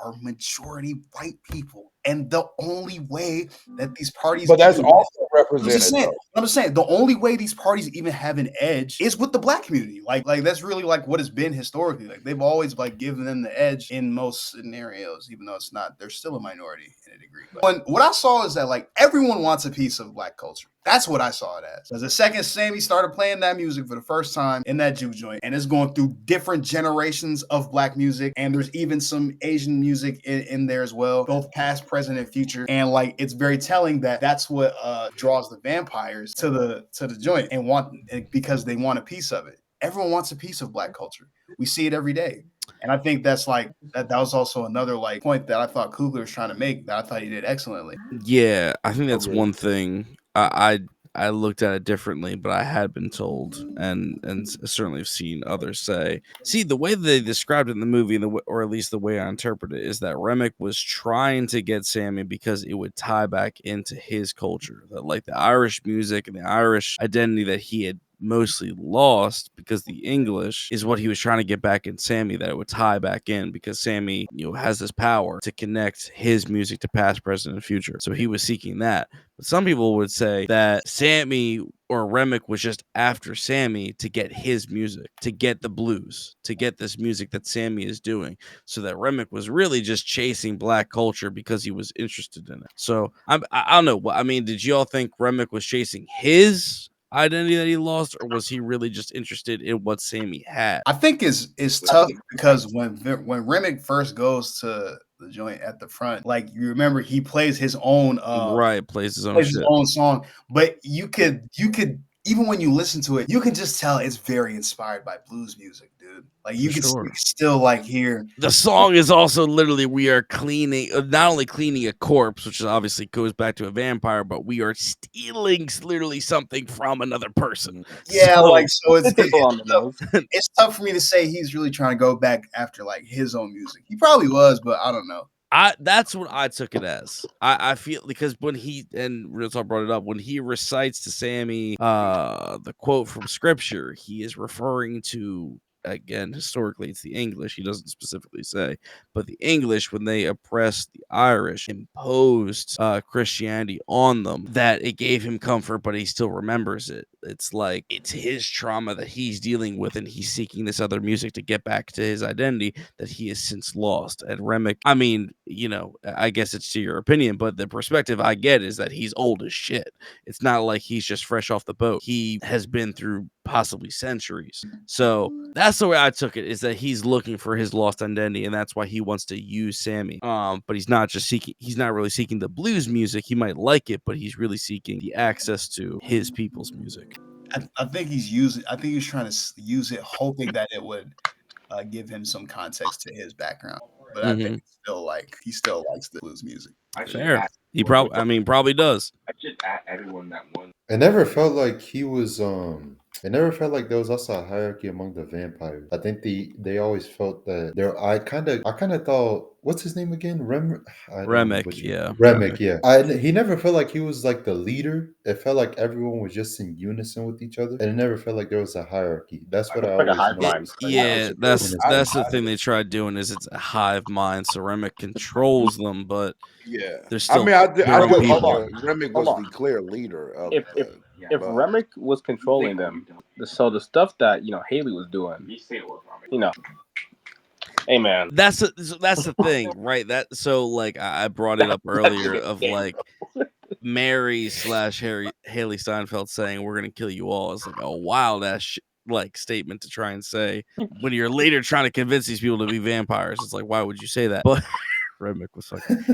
Speaker 5: are majority white people. And the only way that these parties,
Speaker 1: but that's also represented.
Speaker 5: I'm just saying the only way these parties even have an edge is with the black community. Like that's really like what it's been historically. Like they've always like given them the edge in most scenarios, even though it's not. They're still a minority in a degree. But what I saw is that like everyone wants a piece of black culture. That's what I saw it as. As the second Sammy started playing that music for the first time in that juke joint, and it's going through different generations of black music, and there's even some Asian music in there as well, both past, present, and future. And like it's very telling that that's what draws the vampires to the joint and because they want a piece of it. Everyone wants a piece of black culture. We see it every day. And I think that's like that was also another like point that I thought Coogler was trying to make that I thought he did excellently.
Speaker 3: Yeah, I think that's one thing. I looked at it differently, but I had been told, and certainly have seen others say. See, the way they described it in the movie, or at least the way I interpret it, is that Remick was trying to get Sammy because it would tie back into his culture, that like the Irish music and the Irish identity that he had mostly lost because the English is what he was trying to get back in Sammy, that it would tie back in because Sammy, you know, has this power to connect his music to past, present, and future. So he was seeking that. But some people would say that Sammy or Remick was just after Sammy to get his music, to get the blues, to get this music that Sammy is doing, so that Remick was really just chasing black culture because he was interested in it. So I don't know. I mean, did you all think Remick was chasing his identity that he lost, or was he really just interested in what Sammy had?
Speaker 5: I think it's tough because when Remick first goes to the joint at the front, like you remember he plays his own
Speaker 3: plays his own
Speaker 5: song, but you could even when you listen to it, you can just tell it's very inspired by blues music, dude. Like you can still like hear
Speaker 3: the song is also literally we are cleaning, not only cleaning a corpse, which obviously goes back to a vampire, but we are stealing literally something from another person.
Speaker 5: Yeah, so it's tough for me to say he's really trying to go back after like his own music. He probably was, but I don't know.
Speaker 3: That's what I took it as. I feel because when he, and Real Talk brought it up, when he recites to Sammy the quote from scripture, he is referring to, again, historically it's the English, he doesn't specifically say, but the English, when they oppressed the Irish, imposed Christianity on them, that it gave him comfort, but he still remembers it. it's like it's his trauma that he's dealing with, and he's seeking this other music to get back to his identity that he has since lost. And Remick, I mean, you know, I guess it's to your opinion, but the perspective I get is that he's old as shit. It's not like he's just fresh off the boat. He has been through possibly centuries. So that's the way I took it, is that he's looking for his lost identity, and that's why he wants to use Sammy. But he's not really seeking the blues music. He might like it, but he's really seeking the access to his people's music.
Speaker 5: I think he's trying to use it, hoping that it would give him some context to his background. But I think he still likes the blues music.
Speaker 3: Fair. He probably does.
Speaker 9: I should add everyone that one.
Speaker 7: It never felt like he was it never felt like there was also a hierarchy among the vampires. I think they always felt that there. I kind of thought, what's his name again?
Speaker 3: Remick, yeah.
Speaker 7: Remick, yeah. He never felt like he was like the leader. It felt like everyone was just in unison with each other, and it never felt like there was a hierarchy. That's what I always noticed.
Speaker 3: Yeah, that's the thing they tried doing, is it's a hive mind. So Remick controls them, but
Speaker 1: yeah,
Speaker 3: there's still.
Speaker 1: I think Remick was the clear leader of.
Speaker 6: If Remick was controlling them, so the stuff that Haley was doing, hey man,
Speaker 3: that's the thing, right? That so like I brought it up earlier of like Mary / Haley Steinfeld saying we're gonna kill you all. It's like a wild ass like statement to try and say when you're later trying to convince these people to be vampires. It's like, why would you say that? But Remick was fucking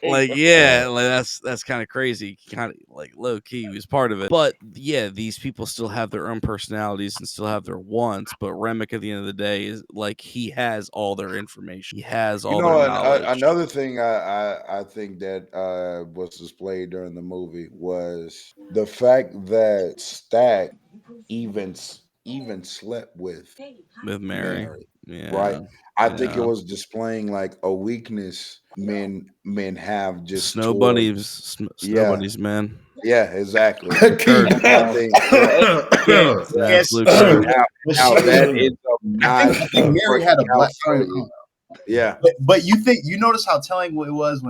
Speaker 3: that's kind of crazy, kind of like low key he was part of it. But yeah, these people still have their own personalities and still have their wants, but Remick at the end of the day is like he has all their information, he has all their knowledge.
Speaker 1: Another thing I think that was displayed during the movie was the fact that Stack even slept with
Speaker 3: Mary. Yeah.
Speaker 1: Right. I think it was displaying like a weakness men have just
Speaker 3: snow bunnies, man.
Speaker 1: Yeah, exactly.
Speaker 5: That is I think Mary had a black friend.
Speaker 1: Yeah,
Speaker 5: but you notice how telling it was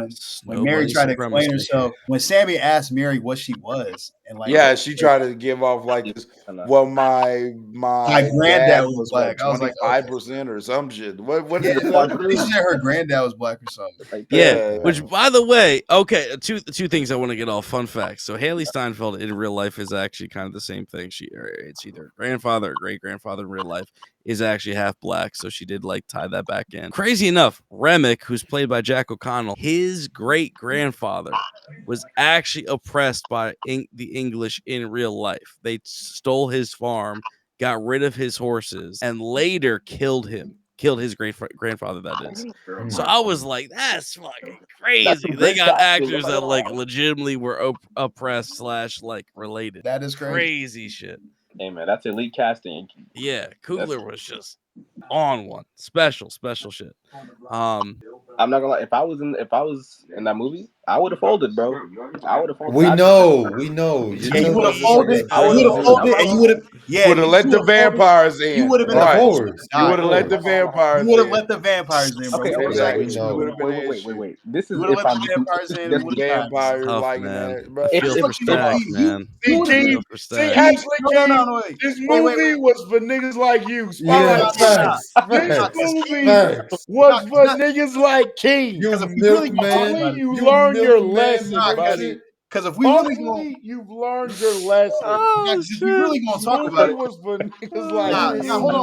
Speaker 5: when Mary tried to explain herself, when Sammy asked Mary what she was, and like
Speaker 1: she tried to give off like this. Well, my
Speaker 5: granddad was black. I was like
Speaker 1: 5% or some shit. What
Speaker 5: did she said her granddad was black or something?
Speaker 3: Like yeah, which by the way, okay, two things I want to get off. Fun facts. So Haley Steinfeld in real life is actually kind of the same thing. It's either grandfather or great grandfather in real life is actually half black, so she did like tie that back in. Crazy enough, Remick, who's played by Jack O'Connell, his great grandfather was actually oppressed by the English in real life. They stole his farm, got rid of his horses, and later killed his great grandfather, that is. So I was like, that's fucking crazy. They got actors that like legitimately were oppressed / like related.
Speaker 5: That is
Speaker 3: crazy shit.
Speaker 6: Hey man, that's elite casting.
Speaker 3: Yeah, Coogler was just on one. Special shit.
Speaker 6: I'm not gonna lie. If I was in that movie, I would have folded, bro. I would have folded.
Speaker 7: We know.
Speaker 5: Yeah, you would have folded. And you would have. Yeah,
Speaker 1: would have let the vampires in.
Speaker 5: You would have been
Speaker 1: right.
Speaker 5: You
Speaker 1: would have let the vampires.
Speaker 5: You would have let the vampires in, bro.
Speaker 6: Okay,
Speaker 1: exactly.
Speaker 6: Wait. This is
Speaker 5: if I'm vampires in.
Speaker 1: The vampires like
Speaker 3: man.
Speaker 1: that, bro.
Speaker 3: Feel for Stack, man.
Speaker 1: See, actually,
Speaker 5: no.
Speaker 1: This movie was for niggas like you. This movie was for niggas like King.
Speaker 5: Because if you really
Speaker 1: you learn your lesson, buddy.
Speaker 5: Because if we really going,
Speaker 1: you've learned your lesson.
Speaker 5: If we really gonna talk about it,
Speaker 1: was for niggas like
Speaker 5: hold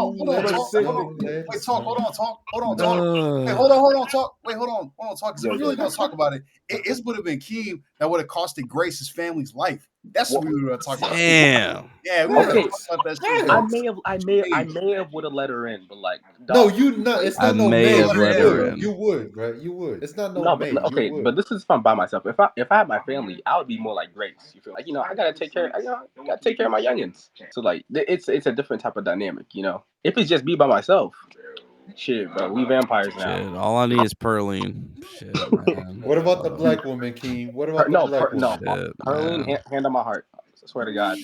Speaker 5: on, talk. Because if we really gonna talk about it, it would have been Keem that would have costed Grace his family's life. That's what we were going to talk about.
Speaker 3: Damn.
Speaker 5: Yeah. We were talk about that shit.
Speaker 6: I may have would have let her in, but like.
Speaker 7: No, you not. It's not no
Speaker 3: may have
Speaker 7: let her in. You would, right? You would. It's not no.
Speaker 6: But, okay, but this is if I'm by myself. If I had my family, I would be more like Grace. You feel like I gotta take care. I gotta take care of my youngins. So like, it's a different type of dynamic. If it's just me by myself. Shit, bro, we vampires now.
Speaker 3: Shit, all I need is Pearline. Shit, man.
Speaker 7: What about the black woman, Keem? What about the black woman?
Speaker 6: No, Pearline, hand on my heart. I swear to God,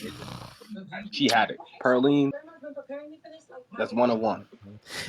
Speaker 6: she had it. Pearline, that's 101.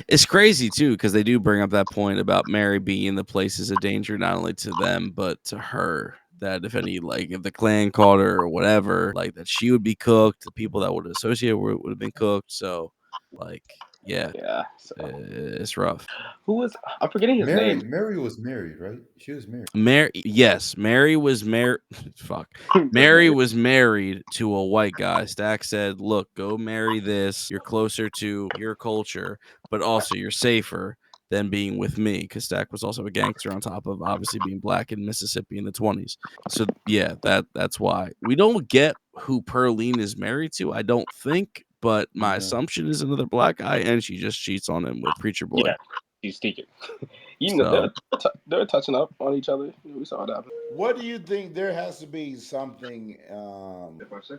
Speaker 3: It's crazy too because they do bring up that point about Mary being in the places of danger, not only to them but to her. that if the Klan caught her or whatever, like that she would be cooked. The people that would associate with would have been cooked. So, like, yeah,
Speaker 6: So.
Speaker 3: it's rough.
Speaker 6: Who was? I'm forgetting his name.
Speaker 7: Mary was married, right? She was married.
Speaker 3: Mary was married. Fuck. Mary was married to a white guy. Stack said, "Look, go marry this. You're closer to your culture, but also you're safer than being with me." Because Stack was also a gangster on top of obviously being black in Mississippi in the 20s. So yeah, that's why we don't get who Pearline is married to. I don't think. But my assumption is another black guy, and she just cheats on him with Preacher Boy.
Speaker 6: Yeah, she's sneaking. Know, they're touching up on each other. We saw that.
Speaker 1: What do you think? There has to be something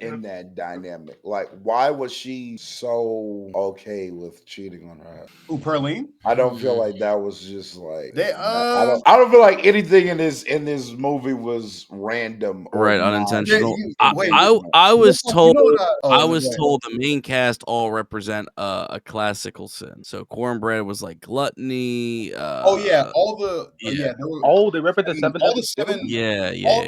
Speaker 1: in that dynamic. Like, why was she so okay with cheating on her?
Speaker 5: Who, Pearline?
Speaker 1: I don't feel like that was just like I don't feel like anything in this movie was random or
Speaker 3: unintentional. I was told the main cast all represent a classical sin. So Cornbread was like gluttony.
Speaker 6: They represent the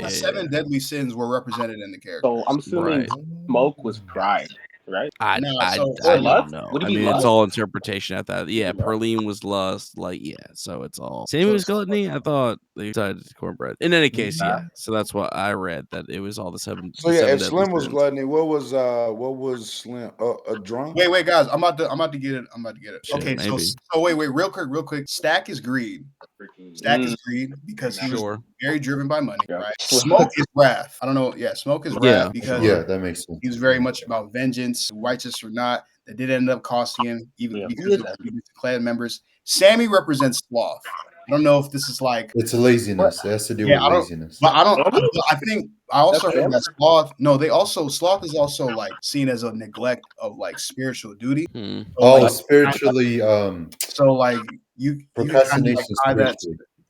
Speaker 5: seven deadly sins were represented in the character.
Speaker 6: So I'm assuming Smoke was pride, right?
Speaker 3: I don't know. I mean, it's all interpretation at that. Yeah, Pearline was lust. Like, yeah, so it's all. Sammy was gluttony. I thought they decided Cornbread. In any case, yeah. So that's what I read, that it was all the seven.
Speaker 1: So yeah, if Slim was gluttony, what was Slim? A drunk?
Speaker 5: Wait, guys, I'm about to get it. Okay, so wait, real quick. Stack is greed. Stack is greed because he was very driven by money, right? Smoke is wrath. I don't know. Yeah, Smoke is wrath because
Speaker 7: that makes sense.
Speaker 5: He was very much about vengeance, righteous or not. That did end up costing him, even because of the Klan members. Sammy represents sloth. I don't know if this is like
Speaker 7: it's a laziness. It has to do with laziness.
Speaker 5: But I think I also heard that sloth. No, sloth is also like seen as a neglect of like spiritual duty.
Speaker 7: So, spiritually.
Speaker 5: So like you
Speaker 7: procrastination.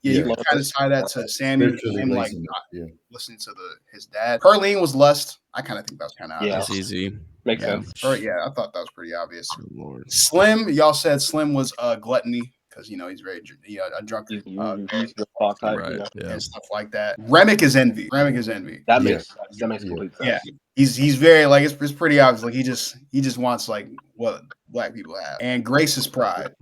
Speaker 5: You can kind of tie that to Sammy, him like not listening to his dad. Pearline was lust. I kind of think that was kind of obvious.
Speaker 3: That's easy.
Speaker 6: Makes sense.
Speaker 5: I thought that was pretty obvious. Slim, y'all said Slim was gluttony because he's very a drunkard, and stuff like that. Remick is envy.
Speaker 6: That makes complete sense.
Speaker 5: Yeah, he's very like it's pretty obvious. Like he just wants like what black people have. And Grace is pride.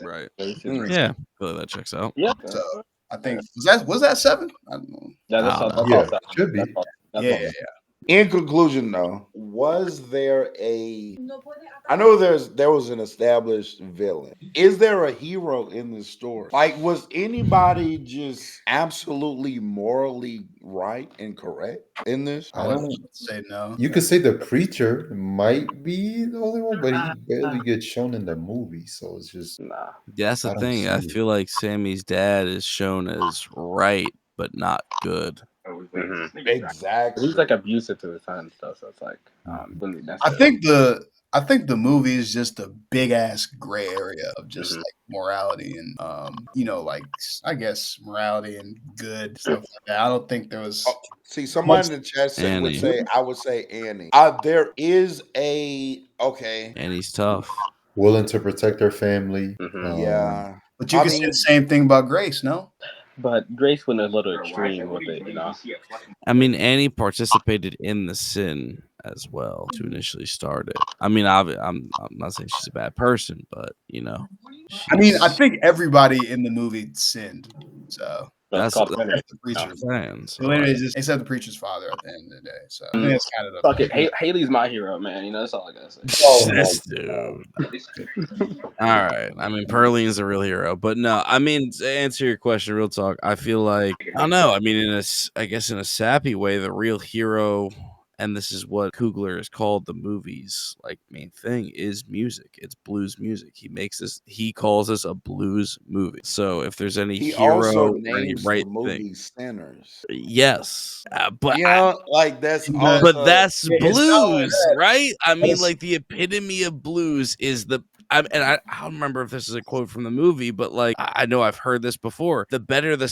Speaker 3: Right. Yeah, that checks out.
Speaker 6: Yeah.
Speaker 5: So I think was that 7? I don't know.
Speaker 6: That
Speaker 7: should be.
Speaker 5: Yeah.
Speaker 1: In conclusion, though, was there I know there was an established villain. Is there a hero in this story? Like, was anybody just absolutely morally right and correct in this?
Speaker 5: I don't say no.
Speaker 7: You could say the preacher might be the only one, but he barely gets shown in the movie, so it's just
Speaker 3: That's the thing. I feel like Sammy's dad is shown as right, but not good.
Speaker 1: Exactly.
Speaker 6: He's like abusive to the son and stuff, so it's like really
Speaker 5: I think the movie is just a big ass gray area of just like morality and like I guess morality and good stuff like that. I don't think there was.
Speaker 1: See, someone in the chat would say I would say Annie. There is
Speaker 3: Annie's tough,
Speaker 7: willing to protect her family.
Speaker 1: Yeah,
Speaker 5: but you can say the same thing about Grace, no?
Speaker 6: But Grace went a little extreme with it,
Speaker 3: I mean, Annie participated in the sin as well to initially start it. I mean, I'm not saying she's a bad person, but
Speaker 5: I mean, I think everybody in the movie sinned. So
Speaker 3: that's
Speaker 5: the preacher. Except the preacher's father at the end of the day. So I think that's kind of
Speaker 6: fuck it. Haley's my hero, man. That's all I gotta say.
Speaker 3: This dude. All right. I mean, Pearline's a real hero, but no. I mean, to answer your question, real talk. I feel like I don't know. I mean, in a sappy way, the real hero. And this is what Coogler has called the movie's like main thing is music. It's blues music. He calls this a blues movie. So if there's any hero or any right thing,
Speaker 1: sinners.
Speaker 3: Yes, but
Speaker 1: that's
Speaker 3: blues, right? I mean, like the epitome of blues is I don't remember if this is a quote from the movie, but like I know I've heard this before. The better the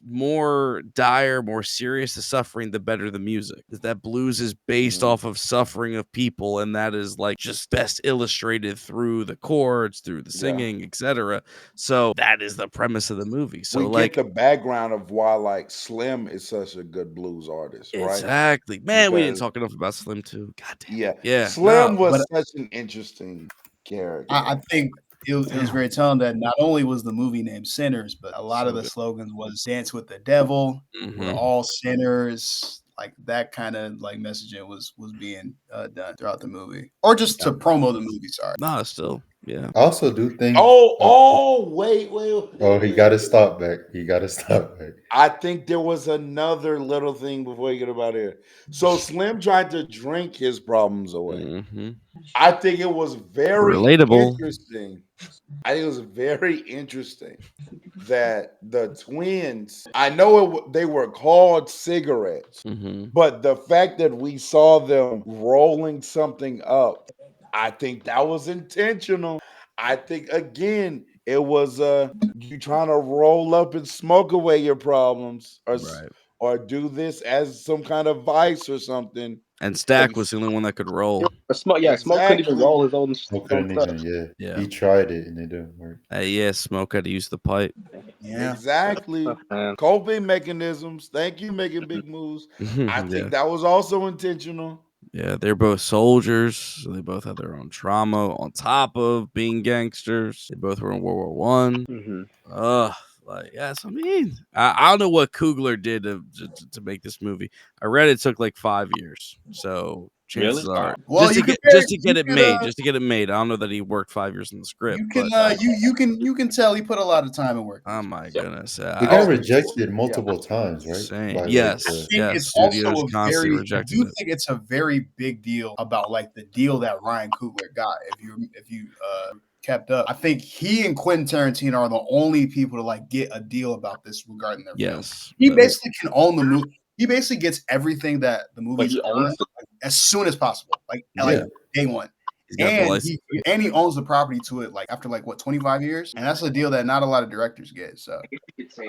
Speaker 3: more dire, more serious the suffering, the better the music. That blues is based off of suffering of people, and that is like just best illustrated through the chords, through the singing, etc. So that is the premise of the movie. So
Speaker 1: we get the background of why like Slim is such a good blues artist, right?
Speaker 3: Exactly. Man, we didn't talk enough about Slim too. God damn. Yeah.
Speaker 1: Slim was such an interesting character.
Speaker 5: I think it was very telling that not only was the movie named Sinners, but a lot of the slogans was "Dance with the Devil," "We're all sinners." Like that kind of like messaging was being done throughout the movie, or just to promo the movie. Sorry.
Speaker 3: No, still, yeah.
Speaker 7: I also do think.
Speaker 1: Wait.
Speaker 7: Oh, he got to stop back. He got to stop back.
Speaker 1: I think there was another little thing before you get about here. So Slim tried to drink his problems away. I think it was very
Speaker 3: relatable.
Speaker 1: Interesting. I think it was very interesting that the twins, I know they were called cigarettes, but the fact that we saw them rolling something up, I think that was intentional. I think, again, it was you trying to roll up and smoke away your problems or do this as some kind of vice or something.
Speaker 3: And Stack was the only one that could roll.
Speaker 6: Smoke couldn't even roll his own stuff.
Speaker 7: Yeah. He tried it and it didn't work.
Speaker 3: Smoke had to use the pipe.
Speaker 5: Yeah,
Speaker 1: exactly. Coping mechanisms. Thank you, making big moves. I think that was also intentional.
Speaker 3: Yeah, they're both soldiers. So they both had their own trauma on top of being gangsters. They both were in World War I. So I mean, I don't know what Coogler did to make this movie. I read it took like 5 years. So chances are, just to get it made. I don't know that he worked 5 years in the script.
Speaker 5: You can tell he put a lot of time and work.
Speaker 3: Oh my goodness!
Speaker 7: He got rejected multiple times, right?
Speaker 3: Yes.
Speaker 5: It's also I do think it's a very big deal about like the deal that Ryan Coogler got. If you kept up, I think he and Quentin Tarantino are the only people to like get a deal about this regarding their film. He basically can own the movie. He basically gets everything that the movie owns as soon as possible, like day one. And he owns the property to it, like after like what 25 years, and that's a deal that not a lot of directors get. So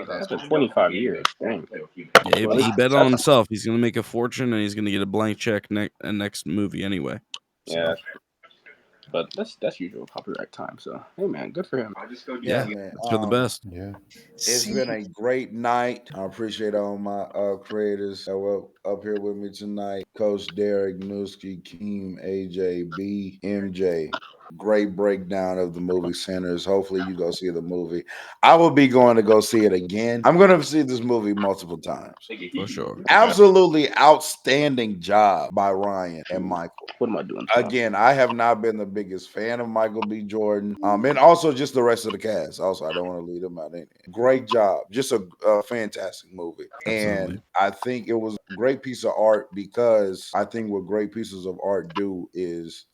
Speaker 6: that's been 25 years. Dang.
Speaker 3: Yeah, he bet on himself. He's gonna make a fortune, and he's gonna get a blank check next movie anyway. So.
Speaker 6: Yeah. But that's usual copyright time. So hey man, good for him.
Speaker 1: Man.
Speaker 3: For the best.
Speaker 7: Yeah.
Speaker 1: It's been a great night. I appreciate all my creators that were up here with me tonight. Coach Derek, Newski, Keem, AJ, B, MJ. Great breakdown of the movie Sinners. Hopefully you go see the movie. I will be going to go see it again. I'm going to see this movie multiple times.
Speaker 3: For sure.
Speaker 1: Absolutely outstanding job by Ryan and Michael.
Speaker 6: What am I doing?
Speaker 1: Again, I have not been the biggest fan of Michael B. Jordan. And also just the rest of the cast. Also, I don't want to leave them out. Great job. Just a fantastic movie.
Speaker 3: Absolutely.
Speaker 1: And I think it was a great piece of art because I think what great pieces of art do is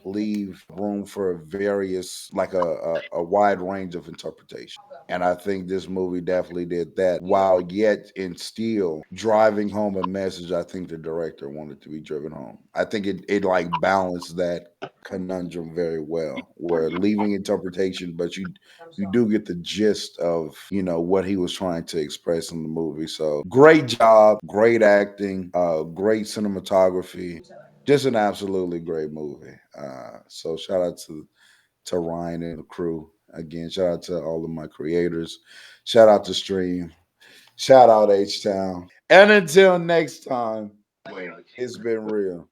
Speaker 1: leave room for various, like a wide range of interpretation. And I think this movie definitely did that, while yet and still driving home a message I think the director wanted to be driven home. I think it like balanced that conundrum very well, where leaving interpretation, but you do get the gist of, what he was trying to express in the movie. So great job, great acting, great cinematography. Just an absolutely great movie. So shout out to Ryan and the crew. Again, shout out to all of my creators. Shout out to Stream. Shout out H-Town. And until next time, it's been real.